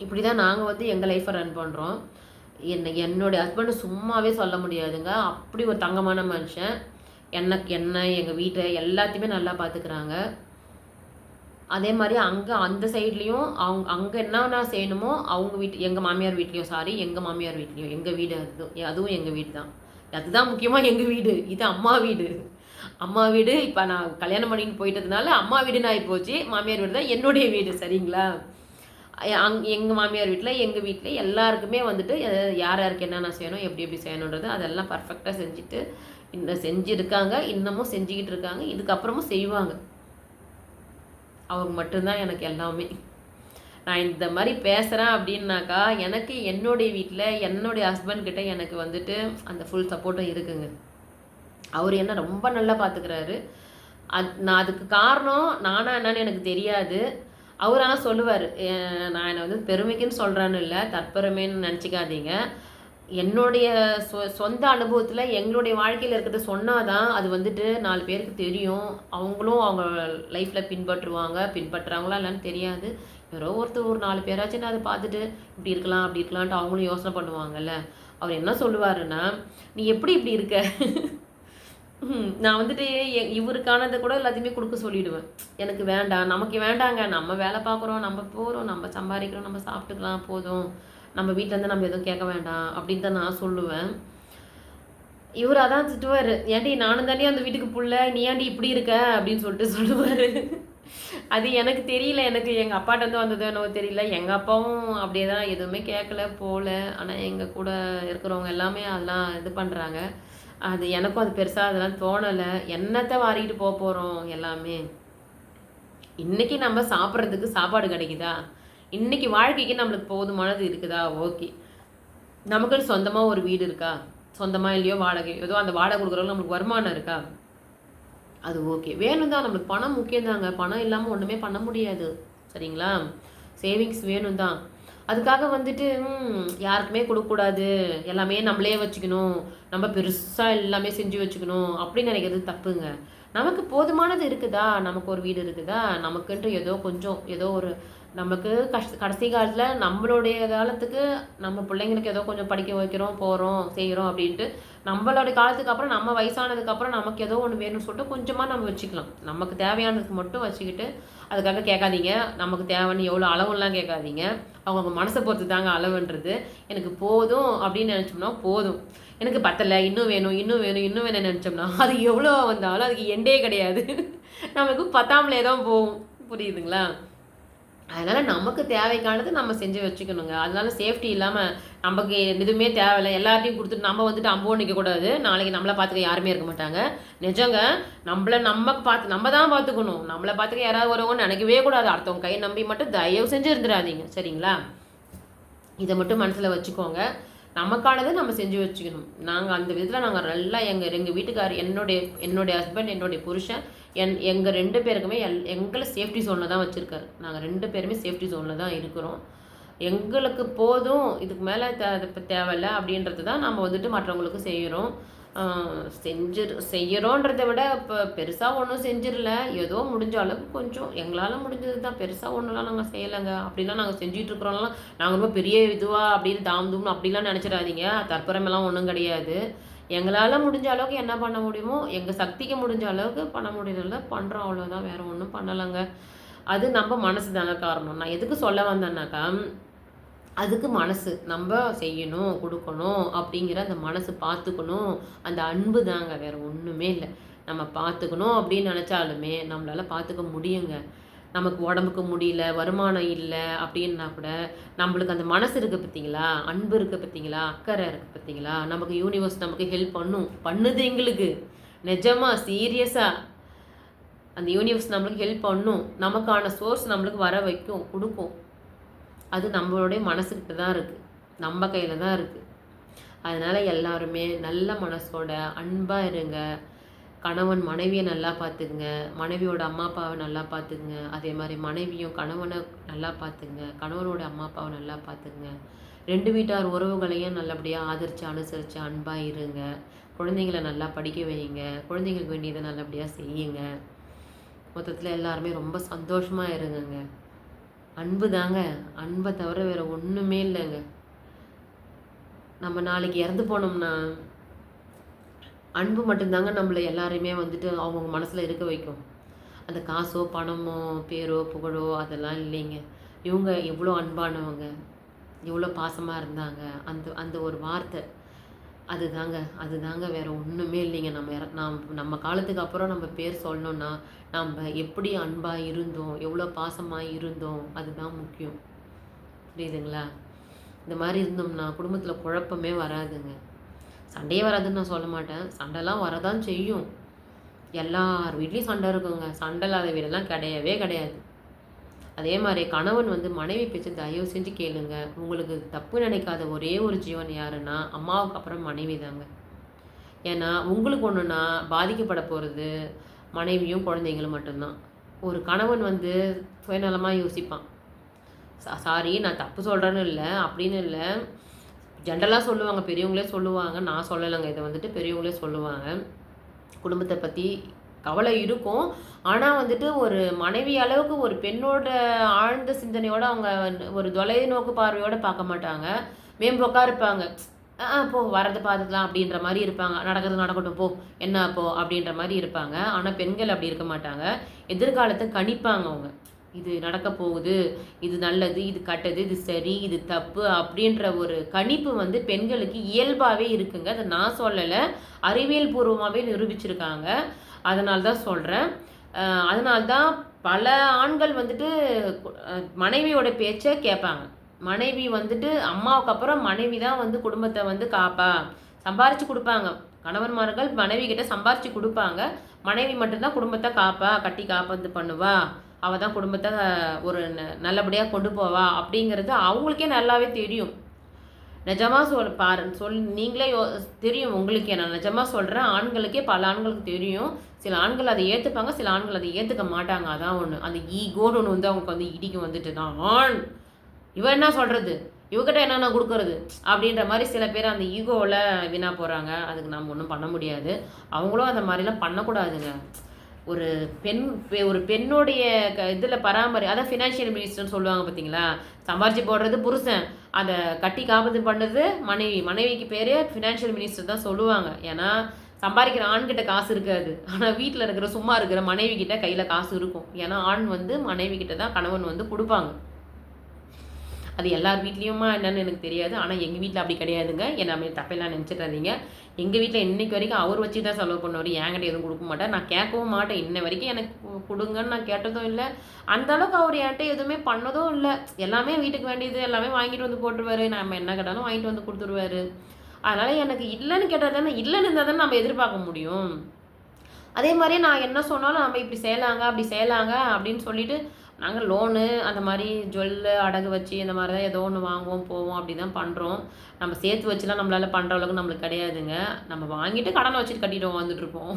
இப்படி தான் நாங்கள் வந்து எங்கள் லைஃப்பை ரன் பண்ணுறோம். என்னுடைய ஹஸ்பண்டு சும்மாவே சொல்ல முடியாதுங்க. அப்படி ஒரு தங்கமான மனுஷன். எங்கள் வீட்டை எல்லாத்தையுமே நல்லா பார்த்துக்கிறாங்க. அதே மாதிரி அந்த சைட்லேயும் அங்கே என்னென்ன செய்யணுமோ எங்கள் மாமியார் வீட்லேயும் எங்கள் வீடு அதுவும் எங்கள் வீடு தான். அதுதான் முக்கியமாக எங்கள் வீடு. இது அம்மா வீடு. அம்மா வீடு இப்போ நான் கல்யாணம் பண்ணின்னு போயிட்டதுனால அம்மா வீடுன்னு ஆகிப்போச்சு. மாமியார் வீடு தான் என்னுடைய வீடு. சரிங்களா? எங்கள் மாமியார் வீட்டில் எங்கள் வீட்டில் எல்லாருக்குமே வந்துட்டு யார் யாருக்கு என்னென்ன செய்யணும், எப்படி எப்படி செய்யணுன்றது அதெல்லாம் பர்ஃபெக்டாக செஞ்சுட்டு இன்னும் செஞ்சுருக்காங்க. இன்னமும் செஞ்சுக்கிட்டு இருக்காங்க. இதுக்கப்புறமும் செய்வாங்க. அவங்க மட்டும்தான் எனக்கு எல்லாமே. நான் இந்த மாதிரி பேசுகிறேன் அப்படின்னாக்கா எனக்கு என்னுடைய வீட்டில் என்னுடைய ஹஸ்பண்ட் கிட்ட எனக்கு வந்துட்டு அந்த ஃபுல் சப்போர்ட்டும் இருக்குங்க. அவர் என்ன ரொம்ப நல்லா பார்த்துக்கிறாரு. நான் அதுக்கு காரணம் நானா என்னன்னு எனக்கு தெரியாது. அவர் ஆனால் சொல்லுவார், நான் என்னை வந்து பெருமைக்குன்னு சொல்கிறேன்னு இல்லை, தற்பெருமைன்னு நினச்சிக்காதீங்க. என்னுடைய சொந்த அனுபவத்தில் எங்களுடைய வாழ்க்கையில் இருக்கிறத சொன்னால் தான் அது வந்துட்டு 4 பேருக்கு தெரியும். அவங்களும் அவங்க லைஃப்பில் பின்பற்றுறாங்களா இல்லைன்னு தெரியாது. யாரோ ஒருத்தர் ஒரு 4 பேராச்சும் அதை பார்த்துட்டு இப்படி இருக்கலாம் அப்படி இருக்கலான்ட்டு அவங்களும் யோசனை பண்ணுவாங்கல்ல. அவர் என்ன சொல்லுவாருன்னா, நீ எப்படி இப்படி இருக்க? நான் வந்துட்டு இவருக்கானதை கூட எல்லாத்தையுமே கொடுக்க சொல்லிவிடுவேன். எனக்கு வேண்டாம், நமக்கு வேண்டாங்க, நம்ம வேலை பார்க்குறோம், நம்ம போகிறோம், நம்ம சம்பாதிக்கிறோம், நம்ம சாப்பிட்டுக்கலாம் போதும், நம்ம வீட்டிலேருந்து நம்ம எதுவும் கேட்க வேண்டாம் அப்படின்னு தான் நான் சொல்லுவேன். இவர் அதான் திட்டுவார், ஏன்டி நானும் தாண்டி அந்த வீட்டுக்கு புள்ள, நீ ஏன்டி இப்படி இருக்க அப்படின்னு சொல்லுவார். அது எனக்கு தெரியல, எனக்கு எங்கள் அப்பாட்டேருந்து வந்ததோ என்னவோ தெரியல. எங்கள் அப்பாவும் அப்படியே தான், எதுவுமே கேட்கல போகல. ஆனால் எங்கள் கூட இருக்கிறவங்க எல்லாமே அதெல்லாம் இது பண்ணுறாங்க. அது எனக்கும் அது பெருசாக அதெல்லாம் தோணலை. என்னத்தை வாரிக்கிட்டு போகிறோம் எல்லாமே. இன்றைக்கி நம்ம சாப்பிட்றதுக்கு சாப்பாடு கிடைக்குதா, இன்றைக்கி வாழ்க்கைக்கு நம்மளுக்கு போதுமானது இருக்குதா, ஓகே. நமக்குன்னு சொந்தமாக ஒரு வீடு இருக்கா, சொந்தமாக இல்லையோ வாடகை ஏதோ அந்த வாடகை கொடுக்குறவங்க நம்மளுக்கு வருமானம் இருக்கா, அது ஓகே. வேணும் தான், நம்மளுக்கு பணம் முக்கியம் தாங்க. பணம் இல்லாமல் ஒன்றுமே பண்ண முடியாது. சரிங்களா? சேவிங்ஸ் வேணும் தான். அதுக்காக வந்துட்டு யாருக்குமே கொடுக்கக்கூடாது, எல்லாமே நம்மளே வச்சுக்கணும், நம்ம பெருசாக எல்லாமே செஞ்சு வச்சுக்கணும் அப்படின்னு நினைக்கிறது தப்புங்க. நமக்கு போதுமானது இருக்குதா, நமக்கு ஒரு வீடு இருக்குதா, நமக்குன்ட்டு ஏதோ கொஞ்சம் ஏதோ ஒரு நமக்கு கடைசி காலத்தில் நம்மளுடைய காலத்துக்கு நம்ம பிள்ளைங்களுக்கு ஏதோ கொஞ்சம் படிக்க வைக்கிறோம், போகிறோம், செய்கிறோம் அப்படின்ட்டு நம்மளுடைய காலத்துக்கு அப்புறம் நம்ம வயசானதுக்கப்புறம் நமக்கு ஏதோ ஒன்று வேணும்னு சொல்லிட்டு கொஞ்சமாக நம்ம வச்சுக்கலாம். நமக்கு தேவையானதுக்கு மட்டும் வச்சுக்கிட்டு அதுக்காக கேட்காதீங்க. நமக்கு தேவைன்னு எவ்வளோ அளவுலாம் கேட்காதீங்க. அவங்க மனசை பொறுத்து தாங்க அளவுன்றது. எனக்கு போதும் அப்படின்னு நினச்சோம்னா போதும், எனக்கு பத்தலை, இன்னும் வேணும் இன்னும் வேணும் இன்னும் வேணும்னு நினச்சோம்னா அது எவ்வளோ வந்தாலும் அதுக்கு எண்டே கிடையாது. நமக்கு பத்தாமலே தான் போகும். புரியுதுங்களா? அதனால் நமக்கு தேவைக்கானது நம்ம செஞ்சு வச்சுக்கணுங்க. அதனால சேஃப்டி இல்லாமல் நமக்கு எதுவுமே தேவையில்லை எல்லாத்தையும் கொடுத்துட்டு நம்ம வந்துட்டு அம்போ நிற்கக்கூடாது. நாளைக்கு நம்மளை பார்த்துக்க யாருமே இருக்க மாட்டாங்க. நிஜங்க, நம்ம தான் பார்த்துக்கணும். நம்மளை பார்த்துக்க யாராவது வருவாங்கன்னு நினைக்கவே கூடாது. அடுத்தவங்க கையை நம்பி மட்டும் தயவு செஞ்சு இருந்துடாதீங்க. சரிங்களா? இதை மட்டும் மனசில் வச்சுக்கோங்க. நமக்கானதை நம்ம செஞ்சு வச்சுக்கணும். நாங்கள் அந்த விதத்தில் நாங்கள் நல்லா எங்கள் வீட்டுக்கார், என்னுடைய ஹஸ்பண்ட், என்னுடைய புருஷன், எங்கள் 2 பேருக்குமே எங்களை சேஃப்டி ஜோனில் தான் வச்சுருக்காரு. நாங்கள் 2 பேருமே சேஃப்டி ஜோனில் தான் இருக்கிறோம். எங்களுக்கு போதும், இதுக்கு மேலே தேவையில்லை அப்படின்றது தான் நம்ம வந்துட்டு மற்றவங்களுக்கு செய்கிறோம். செய்கிறோன்றதை விட இப்போ பெருசாக ஒன்றும் செஞ்சிடல. ஏதோ முடிஞ்ச அளவுக்கு கொஞ்சம் எங்களால் முடிஞ்சது தான். பெருசாக ஒன்றுலாம் நாங்கள் செய்யலைங்க. அப்படிலாம் நாங்கள் செஞ்சிட்ருக்குறோம்லாம் நாங்கள் ரொம்ப பெரிய இதுவாக அப்படின்னு தாம் அப்படிலாம் நினச்சிடாதீங்க. தற்புறமெல்லாம் ஒன்றும் கிடையாது. எங்களால் முடிஞ்ச அளவுக்கு என்ன பண்ண முடியுமோ, எங்கள் சக்திக்கு முடிஞ்ச அளவுக்கு பண்ண முடியறதில்ல பண்ணுறோம், அவ்வளோதான். வேறு ஒன்றும் பண்ணலைங்க. அது நம்ம மனசு தாங்க காரணம். நான் எதுக்கு சொல்ல வந்தேன்னாக்கா, அதுக்கு மனசு நம்ம செய்யணும், கொடுக்கணும் அப்படிங்கிற அந்த மனசு பார்த்துக்கணும். அந்த அன்பு தாங்க, வேறு ஒன்றுமே இல்லை. நம்ம பார்த்துக்கணும் அப்படின்னு நினச்சாலுமே நம்மளால் பார்த்துக்க முடியுங்க. நமக்கு உடம்புக்கு முடியல, வருமானம் இல்லை அப்படின்னா கூட நம்மளுக்கு அந்த மனசு இருக்குது பார்த்தீங்களா, அன்பு இருக்குது பார்த்தீங்களா, அக்கறை இருக்குது பார்த்தீங்களா, நமக்கு யூனிவர்ஸ் நமக்கு ஹெல்ப் பண்ணுது எங்களுக்கு. நிஜமாக சீரியஸாக அந்த யூனிவர்ஸ் நம்மளுக்கு ஹெல்ப் பண்ணும். நமக்கான சோர்ஸ் நம்மளுக்கு வர வைக்கும், கொடுக்கும். அது நம்மளுடைய மனசுக்கிட்ட தான் இருக்குது, நம்ம கையில் தான் இருக்குது. அதனால் எல்லாருமே நல்ல மனசோட அன்பாக இருங்க. கணவன் மனைவியை நல்லா பார்த்துக்குங்க, மனைவியோட அம்மா அப்பாவை நல்லா பார்த்துக்குங்க. அதே மாதிரி மனைவியும் கணவனை நல்லா பார்த்துக்குங்க, கணவனோட அம்மா அப்பாவை நல்லா பார்த்துக்குங்க. 2 வீட்டார் உறவுகளையும் நல்லபடியாக ஆதரித்து அனுசரித்து அன்பாக இருங்க. குழந்தைங்களை நல்லா படிக்க வைங்க, குழந்தைங்களுக்கு வேண்டியதை நல்லபடியாக செய்யுங்க. மொத்தத்தில் எல்லாருமே ரொம்ப சந்தோஷமாக இருங்கங்க. அன்பு தாங்க, அன்பை தவிர வேறு ஒன்றுமே இல்லைங்க. நம்ம நாளைக்கு இறந்து போனோம்னா அன்பு மட்டும்தாங்க நம்மளை எல்லாரையுமே வந்துட்டு அவங்கவுங்க மனசில் இருக்க வைக்கும். அந்த காசோ பணமோ பேரோ புகழோ அதெல்லாம் இல்லைங்க. இவங்க எவ்வளோ அன்பானவங்க, எவ்வளோ பாசமாக இருந்தாங்க. அந்த ஒரு வார்த்தை அதுதாங்க வேறு ஒன்றுமே இல்லைங்க. நம்ம காலத்துக்கு அப்புறம் நம்ம பேர் சொல்லணுன்னா, நம்ம எப்படி அன்பாக இருந்தோம், எவ்வளோ பாசமாக இருந்தோம், அதுதான் முக்கியம். புரியுதுங்களா? இந்த மாதிரி இருந்தோம்னா குடும்பத்தில் குழப்பமே வராதுங்க. சண்டையே வராதுன்னு நான் சொல்ல மாட்டேன். சண்டைலாம் வரதான் செய்யும். எல்லார் வீட்லேயும் சண்டை இருக்குங்க. சண்டை இல்லாத வீடெல்லாம் கிடையவே கிடையாது. அதே மாதிரி கணவன் வந்து மனைவி பேச்சு தயவு செஞ்சு கேளுங்க. உங்களுக்கு தப்பு நினைக்காத ஒரே ஒரு ஜீவன் யாருன்னா அம்மாவுக்கு அப்புறம் மனைவி தாங்க. ஏன்னா உங்களுக்கு ஒன்றுனா பாதிக்கப்பட போகிறது மனைவியும் குழந்தைங்களும் மட்டும்தான். ஒரு கணவன் வந்து சுயநலமாக யோசிப்பான். சாரி நான் தப்பு சொல்கிறேன்னு இல்லை, அப்படின்னு இல்லை, ஜென்ரலாக சொல்லுவாங்க, பெரியவங்களே சொல்லுவாங்க, நான் சொல்லலைங்க, இதை வந்துட்டு பெரியவங்களே சொல்லுவாங்க. குடும்பத்தை பற்றி கவலை இருக்கும். ஆனால் வந்துட்டு ஒரு மனைவி அளவுக்கு ஒரு பெண்ணோட ஆழ்ந்த சிந்தனையோடு அவங்க ஒரு தொலைநோக்கு பார்வையோடு பார்க்க மாட்டாங்க. மேம்போக்கா இருப்பாங்க. போ வரது பார்த்துக்கலாம் அப்படின்ற மாதிரி இருப்பாங்க. நடக்கிறது நடக்கட்டும் போ என்ன போ அப்படின்ற மாதிரி இருப்பாங்க. ஆனால் பெண்கள் அப்படி இருக்க மாட்டாங்க. எதிர்காலத்தை கணிப்பாங்க அவங்க. இது நடக்க போகுது, இது நல்லது, இது கெட்டது, இது சரி, இது தப்பு அப்படின்ற ஒரு கணிப்பு வந்து பெண்களுக்கு இயல்பாகவே இருக்குங்க. அதை நான் சொல்லலை, அறிவியல் பூர்வமாகவே நிரூபிச்சிருக்காங்க. அதனால தான் சொல்கிறேன். அதனால்தான் பல ஆண்கள் வந்துட்டு மனைவியோட பேச்சை கேட்பாங்க. மனைவி வந்துட்டு அம்மாவுக்கு அப்புறம் மனைவி தான் வந்து குடும்பத்தை வந்து காப்பா, சம்பாரித்து கொடுப்பாங்க. கணவன்மார்கள் மனைவி கிட்ட சம்பாரித்து கொடுப்பாங்க. மனைவி மட்டும்தான் குடும்பத்தை காப்பா, கட்டி காப்பது பண்ணுவா, அவள் தான் குடும்பத்தை ஒரு நல்லபடியாக கொண்டு போவா அப்படிங்கிறது அவங்களுக்கே நல்லாவே தெரியும். நிஜமாக நீங்களே தெரியும் உங்களுக்கே. நான் நிஜமாக சொல்கிறேன், ஆண்களுக்கே பல ஆண்களுக்கு தெரியும். சில ஆண்கள் அதை ஏற்றுப்பாங்க, சில ஆண்கள் அதை ஏற்றுக்க மாட்டாங்க. அதான் ஒன்று, அந்த ஈகோன்னு ஒன்று வந்து அவங்களுக்கு வந்து இடிக்கும். வந்துட்டு தான் ஆண் இவன் என்ன சொல்கிறது, இவகிட்ட என்னென்ன கொடுக்கறது அப்படின்ற மாதிரி சில பேர் அந்த ஈகோவில் வீணாக போகிறாங்க. அதுக்கு நம்ம ஒன்றும் பண்ண முடியாது. அவங்களும் அந்த மாதிரிலாம் பண்ணக்கூடாதுங்க. ஒரு பெண்ணுடைய இதில் அதான் ஃபினான்ஷியல் மினிஸ்டர்னு சொல்லுவாங்க பார்த்தீங்களா. சம்பாரிச்சு போடுறது புருஷன், அதை கட்டி காப்பது பண்ணுறது மனைவிக்கு பேரே ஃபினான்ஷியல் மினிஸ்டர் தான் சொல்லுவாங்க. ஏன்னா சம்பாதிக்கிற ஆண்கிட்ட காசு இருக்காது, ஆனால் வீட்டில் இருக்கிற சும்மா இருக்கிற மனைவி கிட்ட கையில் காசு இருக்கும். ஏன்னா ஆண் வந்து மனைவி கிட்ட தான் கணவன் வந்து கொடுப்பாங்க. அது எல்லார் வீட்லேயுமா என்னன்னு எனக்கு தெரியாது. ஆனால் எங்கள் வீட்டில் அப்படி கிடையாதுங்க. என்ன தப்பெல்லாம் நினச்சிட்றாதீங்க. எங்கள் வீட்டில் இன்றைக்கு வரைக்கும் அவர் வச்சு தான் செலவு பண்ணுவார். என்கிட்ட எதுவும் கொடுக்க மாட்டார். நான் கேட்கவும் மாட்டேன். இன்ன வரைக்கும் எனக்கு கொடுங்கன்னு நான் கேட்டதும் இல்லை. அந்தளவுக்கு அவர் என்கிட்ட எதுவுமே பண்ணதும் இல்லை. எல்லாமே வீட்டுக்கு வேண்டியது எல்லாமே வாங்கிட்டு வந்து போட்டுருவார். நம்ம என்ன கேட்டாலும் வாங்கிட்டு வந்து கொடுத்துருவாரு. அதனால் எனக்கு இல்லைன்னு கேட்டால் தானே, இல்லைன்னு இருந்தால் தானே நம்ம எதிர்பார்க்க முடியும். அதே மாதிரி நான் என்ன சொன்னாலும் நம்ம இப்படி செய்யலாங்க அப்படி செய்யலாங்க அப்படின்னு சொல்லிட்டு நாங்கள் லோனு அந்த மாதிரி ஜுவல்லு அடகு வச்சு இந்த மாதிரி தான் ஏதோ ஒன்று வாங்குவோம் போவோம் அப்படி தான் பண்ணுறோம். நம்ம சேர்த்து வச்சுலாம் நம்மளால் பண்ணுற அளவுக்கு நம்மளுக்கு கிடையாதுங்க. நம்ம வாங்கிட்டு கடனை வச்சுட்டு கட்டிட்டு வந்துட்டுருப்போம்.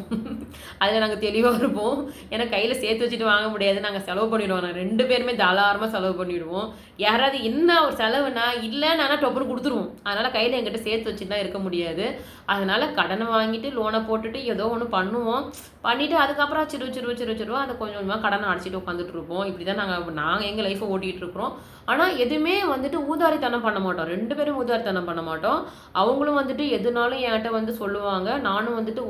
அதில் நாங்கள் தெளிவாக இருப்போம். ஏன்னா கையில் சேர்த்து வச்சுட்டு வாங்க முடியாது, நாங்கள் செலவு பண்ணிவிடுவோம். நாங்கள் 2 பேருமே தாராளமாக செலவு பண்ணிவிடுவோம். யாராவது என்ன ஒரு செலவுனா இல்லைன்னா டொப்புன்னு கொடுத்துருவோம். அதனால் கையில் எங்கிட்ட சேர்த்து வச்சுட்டுலாம் இருக்க முடியாது. அதனால் கடனை வாங்கிட்டு லோனை போட்டுட்டு ஏதோ ஒன்று பண்ணுவோம். பண்ணிவிட்டு அதுக்கப்புறம் சிறுவா அதை கொஞ்சம் கொஞ்சமாக கடனை அடிச்சுட்டு உட்காந்துட்டு இருப்போம். இப்படி தான் நாங்கள் எங்கள் லைஃப்பை ஓட்டிகிட்டு இருக்கிறோம். ஆனால் எதுவுமே வந்துட்டு ஊதாரித்தனம் பண்ண மாட்டோம். 2 பேரும் ஊதாரித்தனம் பண்ண மாட்டோம். அவங்களும் வந்துட்டு எதுனாலும் என்கிட்ட வந்து சொல்லுவாங்க. நானும் வந்துட்டு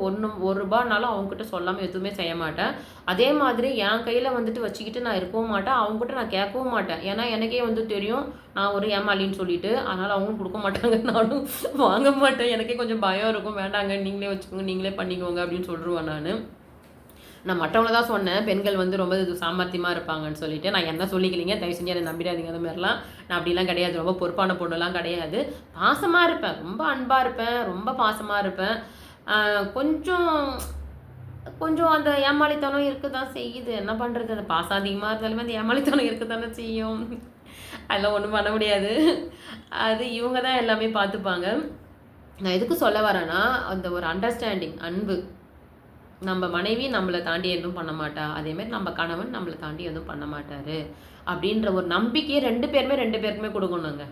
ஒரு ரூபானாலும் அவங்ககிட்ட சொல்லாமல் எதுவுமே செய்ய மாட்டேன். அதே மாதிரி என் கையில் வந்துட்டு வச்சுக்கிட்டு நான் இருக்கவும் மாட்டேன். அவங்ககிட்ட நான் கேட்கவும் மாட்டேன். ஏன்னா எனக்கே வந்து தெரியும் நான் ஒரு ஏமாளின்னு சொல்லிட்டு. அதனால் அவங்களும் கொடுக்க மாட்டாங்க, நானும் வாங்க மாட்டேன். எனக்கே கொஞ்சம் பயம் இருக்கும். வேண்டாங்க நீங்களே வச்சுக்கோங்க, நீங்களே பண்ணிக்கோங்க அப்படின்னு சொல்லிடுவேன் நான் மற்றவங்கள தான் சொன்னேன், பெண்கள் வந்து ரொம்ப சாமர்த்தியமாக இருப்பாங்கன்னு சொல்லிட்டு. நான் என்ன சொல்லிக்கலிங்க, தயவு செஞ்சு என்னை நம்பிடாதீங்க. அந்த மாதிரிலாம் நான் அப்படிலாம் கிடையாது. ரொம்ப பொறுப்பான பொண்ணுலாம் கிடையாது. பாசமாக இருப்பேன், ரொம்ப அன்பாக இருப்பேன், ரொம்ப பாசமாக இருப்பேன். கொஞ்சம் அந்த ஏமாளித்தனம் இருக்க தான் செய்யுது. என்ன பண்ணுறது, அந்த பாசம் அதிகமாக இருந்தாலுமே அந்த ஏமாளித்தனம் இருக்க தானே செய்யும். அதெல்லாம் ஒன்றும் பண்ண முடியாது. அது இவங்க தான் எல்லாமே பார்த்துப்பாங்க. நான் எதுக்கு சொல்ல வரேன்னா, அந்த ஒரு அண்டர்ஸ்டாண்டிங், அன்பு. நம்ம மனைவி நம்மளை தாண்டி எதுவும் பண்ண மாட்டா, அதேமாதிரி நம்ம கணவன் நம்மளை தாண்டி எதுவும் பண்ண மாட்டார் அப்படின்ற ஒரு நம்பிக்கையை 2 பேருக்குமே கொடுக்கணுங்க.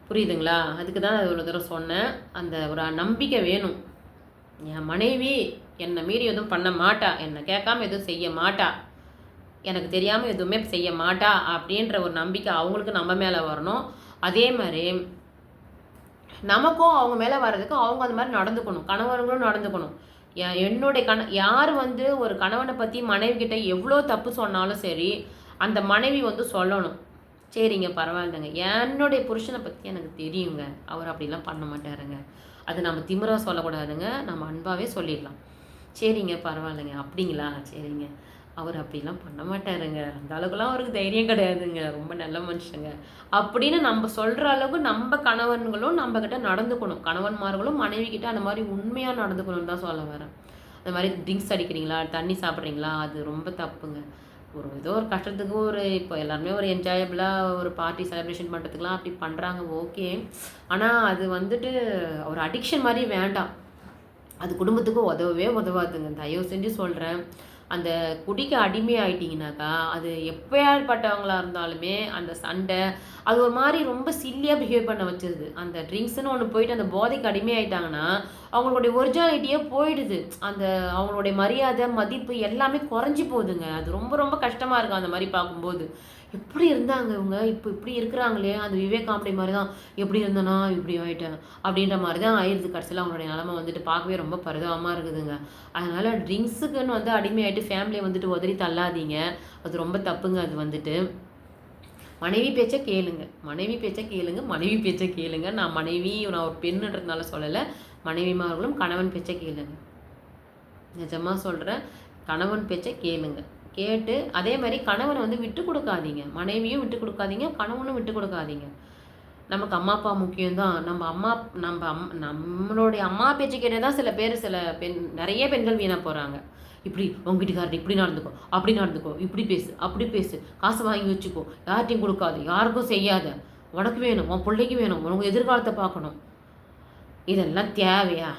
புரியுதுங்களா? அதுக்கு தான் இவ்வளோ தூரம் சொன்னேன். அந்த ஒரு நம்பிக்கை வேணும். என் மனைவி என்னை மீறி எதுவும் பண்ண மாட்டா, என்னை கேட்காம எதுவும் செய்ய மாட்டா, எனக்கு தெரியாமல் எதுவுமே செய்ய மாட்டா அப்படின்ற ஒரு நம்பிக்கை அவங்களுக்கு நம்ம மேலே வரணும். அதே மாதிரி நமக்கும் அவங்க மேலே வர்றதுக்கு அவங்க அந்த மாதிரி நடந்துக்கணும். கணவர்களும் நடந்துக்கணும். என்னுடைய யார் வந்து ஒரு கணவனை பற்றி மனைவி கிட்ட எவ்வளோ தப்பு சொன்னாலும் சரி, அந்த மனைவி வந்து சொல்லணும். சரிங்க பரவாயில்லங்க. என்னுடைய புருஷனை பற்றி எனக்கு தெரியுங்க. அவர் அப்படிலாம் பண்ண மாட்டாருங்க. அது நம்ம திமிரா சொல்லக்கூடாதுங்க. நம்ம அன்பாவே சொல்லிடலாம். சரிங்க பரவாயில்லங்க. அப்படிங்களா? சரிங்க. அவர் அப்படிலாம் பண்ண மாட்டாருங்க. அந்த அளவுக்குலாம் அவருக்கு தைரியம் கிடையாதுங்க. ரொம்ப நல்ல மனுஷங்க. அப்படின்னு நம்ம சொல்ற அளவுக்கு நம்ம கணவன்களும் நம்மகிட்ட நடந்துக்கணும். கணவன்மார்களும் மனைவி கிட்ட அந்த மாரி உண்மையா நடந்துக்கணும்னு தான் சொல்ல வரேன். அந்த மாரி ட்ரிங்க்ஸ் அடிக்கிறீங்களா? தண்ணி சாப்பிட்றீங்களா? அது ரொம்ப தப்புங்க. ஏதோ ஒரு கஷ்டத்துக்கு இப்போ எல்லாருமே ஒரு என்ஜாயபிளா ஒரு பார்ட்டி செலிப்ரேஷன் பண்ணுறதுக்குலாம் அப்படி பண்ணுறாங்க ஓகே. ஆனால் அது வந்துட்டு ஒரு அடிக்ஷன் மாரி வேண்டாம். அது குடும்பத்துக்கு உதவவே உதவாதுங்க. தயவு செஞ்சு சொல்கிறேன். அந்த குடிக்கு அடிமை ஆயிட்டீங்கனாக்கா, அது எப்பேர்ப்பட்டவங்களா இருந்தாலுமே அந்த சண்டை, அது ஒரு மாரி ரொம்ப சில்லியா பிஹேவ் பண்ண வச்சுருது. அந்த ட்ரிங்க்ஸ்ன்னு ஒண்ணு போயிட்டு அந்த போதைக்கு அடிமையாயிட்டாங்கன்னா, அவங்களுடைய ஒரிஜினாலிட்டியே போயிடுது. அந்த அவங்களுடைய மரியாதை, மதிப்பு எல்லாமே குறைஞ்சு போகுதுங்க. அது ரொம்ப ரொம்ப கஷ்டமா இருக்கும் அந்த மாரி பார்க்கும்போது. எப்படி இருந்தாங்க இவங்க? இப்போ இப்படி இருக்கிறாங்களே! அந்த விவேக் காமெடி மாரி தான். எப்படி இருந்தேனா, இப்படி ஆயிட்டேன். அப்படின்ற மாரி தான் ஆயிருது கடைசியில அவங்களுடைய நிலைமை வந்துட்டு பார்க்கவே ரொம்ப பரிதாபமா இருக்குதுங்க. அதனால ட்ரிங்க்ஸுக்குன்னு வந்து அடிமையாயிட்டு ஃபேமிலிய வந்துட்டு உதறி தள்ளாதீங்க. அது ரொம்ப தப்புங்க அது வந்துட்டு. மனைவி பேச்ச கேளுங்க. மனைவி பேச்ச கேளுங்க. மனைவி பேச்ச கேளுங்க. நான் ஒரு பெண்ணுன்றதுனால சொல்லல. மனைவிமார்களும் கணவன் பேச்ச கேளுங்க. நிஜமா சொல்றேன். கணவன் பேச்ச கேளுங்க. கேட்டு அதே மாரி கணவன வந்து விட்டு குடுக்காதீங்க. மனைவியும் விட்டு குடுக்காதீங்க. கணவனும் விட்டு குடுக்காதீங்க. நமக்கு அம்மா, அப்பா முக்கியம் தான். நம்மளுடைய அம்மா பேச்ச கேட்டு தான் சில நெறைய பெண்கள் வீணா போறாங்க. இப்படி உங்க வீட்டுக்காரர்ட்ட இப்படி நடந்துக்கோ, அப்படி நடந்துக்கோ, இப்படி பேசு, அப்படி பேசு, காசு வாங்கி வச்சுக்கோ, யார்ட்டயும் குடுக்காத, யாருக்கும் செய்யாத, உனக்கு வேணும், உன் புள்ளைக்கு வேணும், உங்க எதிர்காலத்த பார்க்கணும். இதெல்லாம் தேவையா?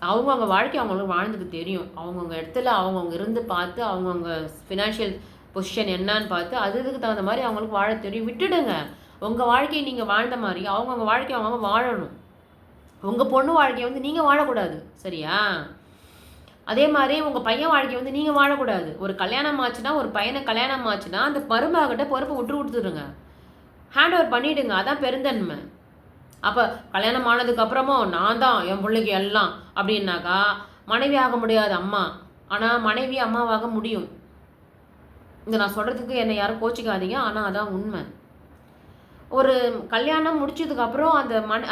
அவங்கவங்க வாழ்க்கை அவங்களுக்கு வாழ்ந்துக்கு தெரியும். அவங்கவங்க இடத்துல அவங்கவங்க இருந்து பார்த்து, அவங்கவங்க ஃபினான்ஷியல் பொசிஷன் என்னான்னு பார்த்து, அதுக்கு தகுந்த மாரி அவங்களுக்கு வாழ தெரியும். விட்டுடுங்க. உங்க வாழ்க்கைய நீங்க வாழ்ந்த மாரி, அவங்கவங்க வாழ்க்கைய அவங்கவங்க வாழணும். உங்க பொண்ணு வாழ்க்கைய வந்து நீங்க வாழக்கூடாது. சரியா? அதே மாரி உங்க பையன் வாழ்க்கைய வந்து நீங்க வாழக்கூடாது. ஒரு கல்யாணம் ஆச்சுன்னா, ஒரு பையனுக்கு கல்யாணம் ஆச்சுன்னா, அந்த மருமககிட்ட பொறுப்ப விட்டு குடுத்துருங்க. ஹேண்ட் ஓவர் பண்ணிடுங்க. அதான் பெருந்தன்மை. அப்போ கல்யாணம் ஆனதுக்கு அப்புறமும் நான் தான் என் பிள்ளைக்கு எல்லாம் அப்படின்னாக்கா மனைவி ஆக முடியாது அம்மா. ஆனால் மனைவி அம்மாவாக முடியும். இந்த நான் சொல்கிறதுக்கு என்னை யாரும் கோச்சிக்காதீங்க. ஆனால் அதான் உண்மை. ஒரு கல்யாணம் முடிச்சதுக்கப்புறம்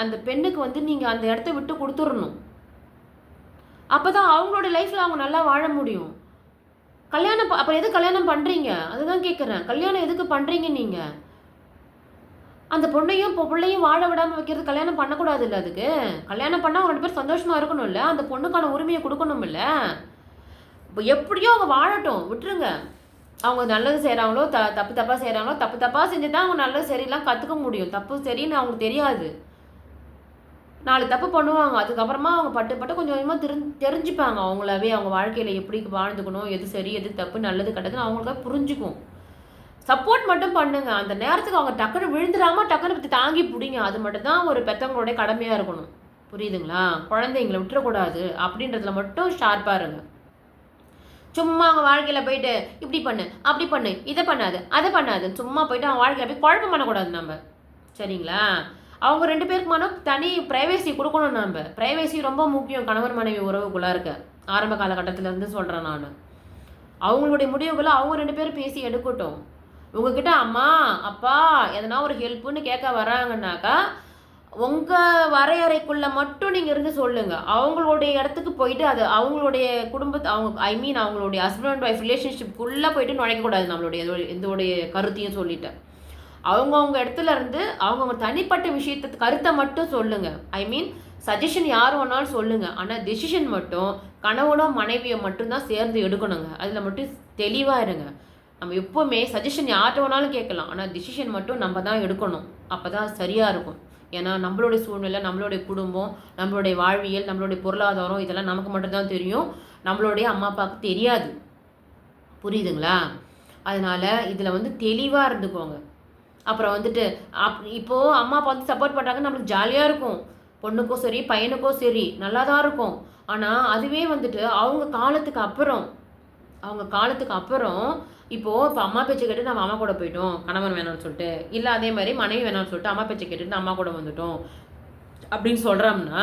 அந்த பெண்ணுக்கு வந்து நீங்கள் அந்த இடத்த விட்டு கொடுத்துடணும். அப்போ தான் அவங்களோட லைஃப்பில் அவங்க நல்லா வாழ முடியும். அப்புறம் எதுக்கு கல்யாணம் பண்ணுறீங்க? அதுதான் கேட்குறேன். கல்யாணம் எதுக்கு பண்ணுறீங்க நீங்கள்? அந்த பொண்ணையும் பிள்ளையும் வாழ விடாமல் வைக்கிறது கல்யாணம் பண்ணக்கூடாது இல்லை? அதுக்கு கல்யாணம் பண்ணால் அவங்க 2 பேரும் சந்தோஷமாக இருக்கணும்ல. அந்த பொண்ணுக்கான உரிமையை கொடுக்கணும் இல்லை? இப்போ எப்படியோ அவங்க வாழட்டும், விட்டுருங்க. அவங்க நல்லது செய்கிறாங்களோ தப்பு தப்பாக செய்கிறாங்களோ, தப்பு தப்பாக செஞ்சு தான் அவங்க நல்லது சரிலாம் கற்றுக்க முடியும். தப்பு சரின்னு அவங்களுக்கு தெரியாது. 4 தப்பு பண்ணுவாங்க. அதுக்கப்புறமா அவங்க பட்டு கொஞ்சம் கொஞ்சமாக தெரிஞ்சுப்பாங்க. அவங்களாவே அவங்க வாழ்க்கையில் எப்படி வாழ்ந்துக்கணும், எது சரி எது தப்பு நல்லது கெட்டதுன்னு அவங்களுக்காக புரிஞ்சுக்கும். சப்போர்ட் மட்டும் பண்ணுங்க. அந்த நேரத்துக்கு அவங்க டக்குன்னு விழுந்துடாம டக்குன்னு தாங்கி பிடிங்க. அது மட்டும் தான் ஒரு பெற்றவங்களுடைய கடமையாக இருக்கணும். புரியுதுங்களா? குழந்தைங்களை விட்டுறக்கூடாது அப்படின்றதுல மட்டும் ஷார்ப்பாக இருங்க. சும்மா அவங்க வாழ்க்கையில் போயிட்டு இப்படி பண்ணு, அப்படி பண்ணு, இதை பண்ணாது, அதை பண்ணாதுன்னு சும்மா போயிட்டு அவங்க வாழ்க்கையில் போய் குழப்பம் பண்ணக்கூடாது நம்ம. சரிங்களா? அவங்க 2 பேருக்கு தனி ப்ரைவேசி கொடுக்கணும் நம்ம. ப்ரைவேசி ரொம்ப முக்கியம் கணவன் மனைவி உறவுக்குள்ளே இருக்க. ஆரம்ப காலகட்டத்திலேருந்து சொல்கிறேன் நான். அவங்களுடைய முடிவுகளை அவங்க 2 பேரும் பேசி எடுக்கட்டும். உங்ககிட்ட அம்மா அப்பா எதனா ஒரு ஹெல்ப்புன்னு கேட்க வராங்கன்னாக்கா உங்கள் வரையறைக்குள்ளே மட்டும் நீங்கள் இருந்து சொல்லுங்கள். அவங்களுடைய இடத்துக்கு போயிட்டு அது அவங்களுடைய குடும்பத்தை அவங்களுடைய ஹஸ்பண்ட் அண்ட் ஒய்ஃப் ரிலேஷன்ஷிப்புக்குள்ளே போயிட்டு நுழைக்கக்கூடாது. நம்மளுடைய எந்தோடைய கருத்தையும் சொல்லிட்டேன். அவங்கவுங்க இடத்துல இருந்து அவங்கவுங்க தனிப்பட்ட விஷயத்தை கருத்தை மட்டும் சொல்லுங்கள். சஜஷன் யார் வேணாலும் சொல்லுங்கள். ஆனால் டெசிஷன் மட்டும் கணவனோ மனைவியை மட்டும்தான் சேர்ந்து எடுக்கணுங்க. அதில் மட்டும் தெளிவாக இருங்க. நம்ம எப்போவுமே சஜஷன் யார்கிட்ட வேணாலும் கேட்கலாம். ஆனால் டிசிஷன் மட்டும் நம்ம தான் எடுக்கணும். அப்போ தான் சரியாக இருக்கும். ஏன்னா நம்மளுடைய சூழ்நிலை, நம்மளுடைய குடும்பம், நம்மளுடைய வாழ்வியல், நம்மளுடைய பொருளாதாரம் இதெல்லாம் நமக்கு மட்டும்தான் தெரியும். நம்மளுடைய அம்மா அப்பாவுக்கு தெரியாது. புரியுதுங்களா? அதனால் இதில் வந்து தெளிவாக இருந்துக்கோங்க. அப்புறம் வந்துட்டு இப்போது அம்மா அப்பா வந்து சப்போர்ட் பண்ணுறாங்க, நம்மளுக்கு ஜாலியாக இருக்கும். பொண்ணுக்கும் சரி பையனுக்கும் சரி நல்லா தான் இருக்கும். ஆனால் அதுவே வந்துட்டு அவங்க காலத்துக்கு அப்புறம் இப்போ அம்மா பேச்சை கேட்டு நம்ம அம்மா கூட போயிட்டோம் கணவன் வேணாம்னு சொல்லிட்டு, இல்லை அதே மாதிரி மனைவி வேணாம்னு சொல்லிட்டு அம்மா பேச்சை கேட்டுட்டு அம்மா கூட வந்துட்டோம் அப்படின்னு சொல்கிறோம்னா,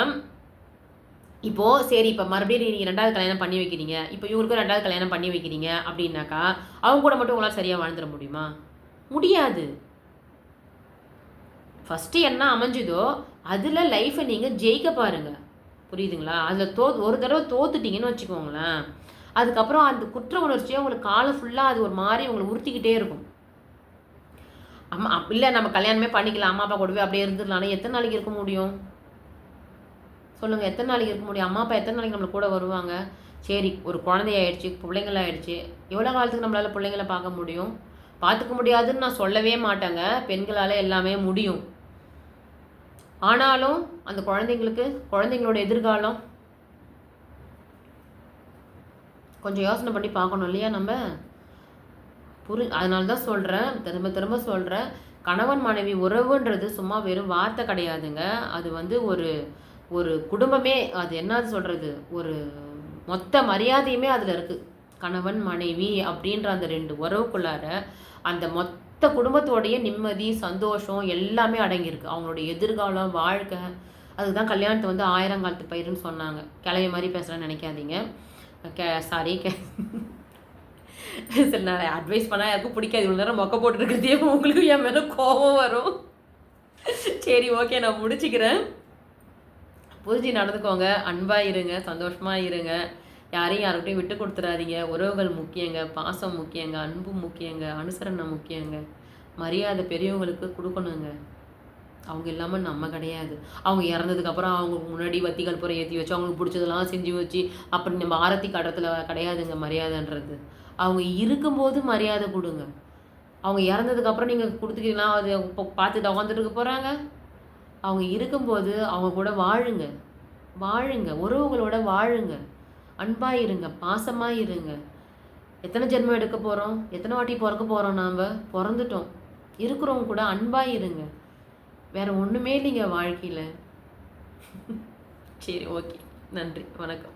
இப்போது சரி இப்போ மறுபடியும் நீங்கள் 2வது கல்யாணம் பண்ணி வைக்கிறீங்க, இப்போ இவருக்கும் 2வது கல்யாணம் பண்ணி வைக்கிறீங்க அப்படின்னாக்கா அவங்க கூட மட்டும் உங்களால் சரியாக வாழ்ந்துட முடியுமா? முடியாது. ஃபஸ்ட்டு என்ன அமைஞ்சுதோ அதில் லைஃப்பை நீங்கள் ஜெயிக்க பாருங்கள். புரியுதுங்களா? அதில் ஒரு தடவை தோத்துட்டிங்கன்னு வச்சுக்கோங்களேன், அதுக்கப்புறம் அந்த குற்ற உணர்ச்சியை உங்களுக்கு காலம் ஃபுல்லாக அது ஒரு மாதிரி உங்களை உறுத்திக்கிட்டே இருக்கும். இல்லை நம்ம கல்யாணமே பண்ணிக்கலாம், அம்மா அப்பா கூடவே அப்படியே இருந்துடலான்னு எத்தனை நாளைக்கு இருக்க முடியும் சொல்லுங்கள்? எத்தனை நாளைக்கு இருக்க முடியும்? அம்மா அப்பா எத்தனை நாளைக்கு நம்மளை கூட வருவாங்க? சரி, ஒரு குழந்தையாயிடுச்சு, பிள்ளைங்களாயிடுச்சு, எவ்வளோ காலத்துக்கு நம்மளால் பிள்ளைங்களை பார்க்க முடியும்? பார்த்துக்க முடியாதுன்னு நான் சொல்லவே மாட்டேங்க. பெண்களால் எல்லாமே முடியும். ஆனாலும் அந்த குழந்தைங்களோட எதிர்காலம் கொஞ்சம் யோசனை பண்ணி பார்க்கணும் இல்லையா நம்ம? அதனால தான் சொல்கிறேன், திரும்ப திரும்ப சொல்கிறேன், கணவன் மனைவி உறவுன்றது சும்மா வெறும் வார்த்தை கிடையாதுங்க. அது வந்து ஒரு ஒரு குடும்பமே, அது என்னது சொல்கிறது, ஒரு மொத்த மரியாதையுமே அதில் இருக்குது. கணவன் மனைவி அப்படின்ற அந்த 2 உறவுக்குள்ளார அந்த மொத்த குடும்பத்தோடைய நிம்மதி சந்தோஷம் எல்லாமே அடங்கியிருக்கு. அவங்களுடைய எதிர்காலம் வாழ்க்கை. அதுதான் கல்யாணத்தை வந்து 1000 காலத்து பயிருன்னு சொன்னாங்க. கிளவி மாதிரி பேசுகிறேன்னு நினைக்காதீங்க. சாரி சரி, நான் அட்வைஸ் பண்ணால் யாருக்கும் பிடிக்காது. இவ்வளோ நேரம் மொக்க போட்டுருக்கிறதே உங்களுக்கு என் மேலே கோபம் வரும். சரி, ஓகே, நான் முடிச்சுக்கிறேன். புரிஞ்சு நடந்துக்கோங்க, அன்பாக இருங்க, சந்தோஷமாக இருங்க, யார்கிட்டையும் விட்டு கொடுத்துடாதீங்க. உறவுகள் முக்கியங்க, பாசம் முக்கியங்க, அன்பு முக்கியங்க, அனுசரணை முக்கியங்க, மரியாதை பெரியவங்களுக்கு கொடுக்கணுங்க. அவங்க இல்லாமல் நம்ம கிடையாது. அவங்க இறந்ததுக்கப்புறம் அவங்க முன்னாடி வத்திகள் புறம் ஏற்றி வச்சு அவங்களுக்கு பிடிச்சதெல்லாம் செஞ்சு வச்சு அப்படி நம்ம ஆரத்தி காட்டுறதுல கிடையாதுங்க மரியாதைன்றது. அவங்க இருக்கும்போது மரியாதை கொடுங்க. அவங்க இறந்ததுக்கப்புறம் நீங்கள் கொடுத்துக்கிட்டீங்கன்னா அது இப்போ பார்த்துட்டு உட்காந்துட்டு போகிறாங்க. அவங்க இருக்கும்போது அவங்க கூட வாழுங்க, உறவுகளோட வாழுங்க, அன்பாக இருங்க, பாசமாக இருங்க. எத்தனை ஜென்மம் எடுக்க போகிறோம்? எத்தனை வாட்டி பிறக்க போகிறோம்? நாம் பிறந்துட்டோம். இருக்கிறவங்க கூட அன்பாக இருங்க. வேறு ஒன்றுமே இல்லைங்க வாழ்க்கையில். சரி, ஓகே, நன்றி, வணக்கம்.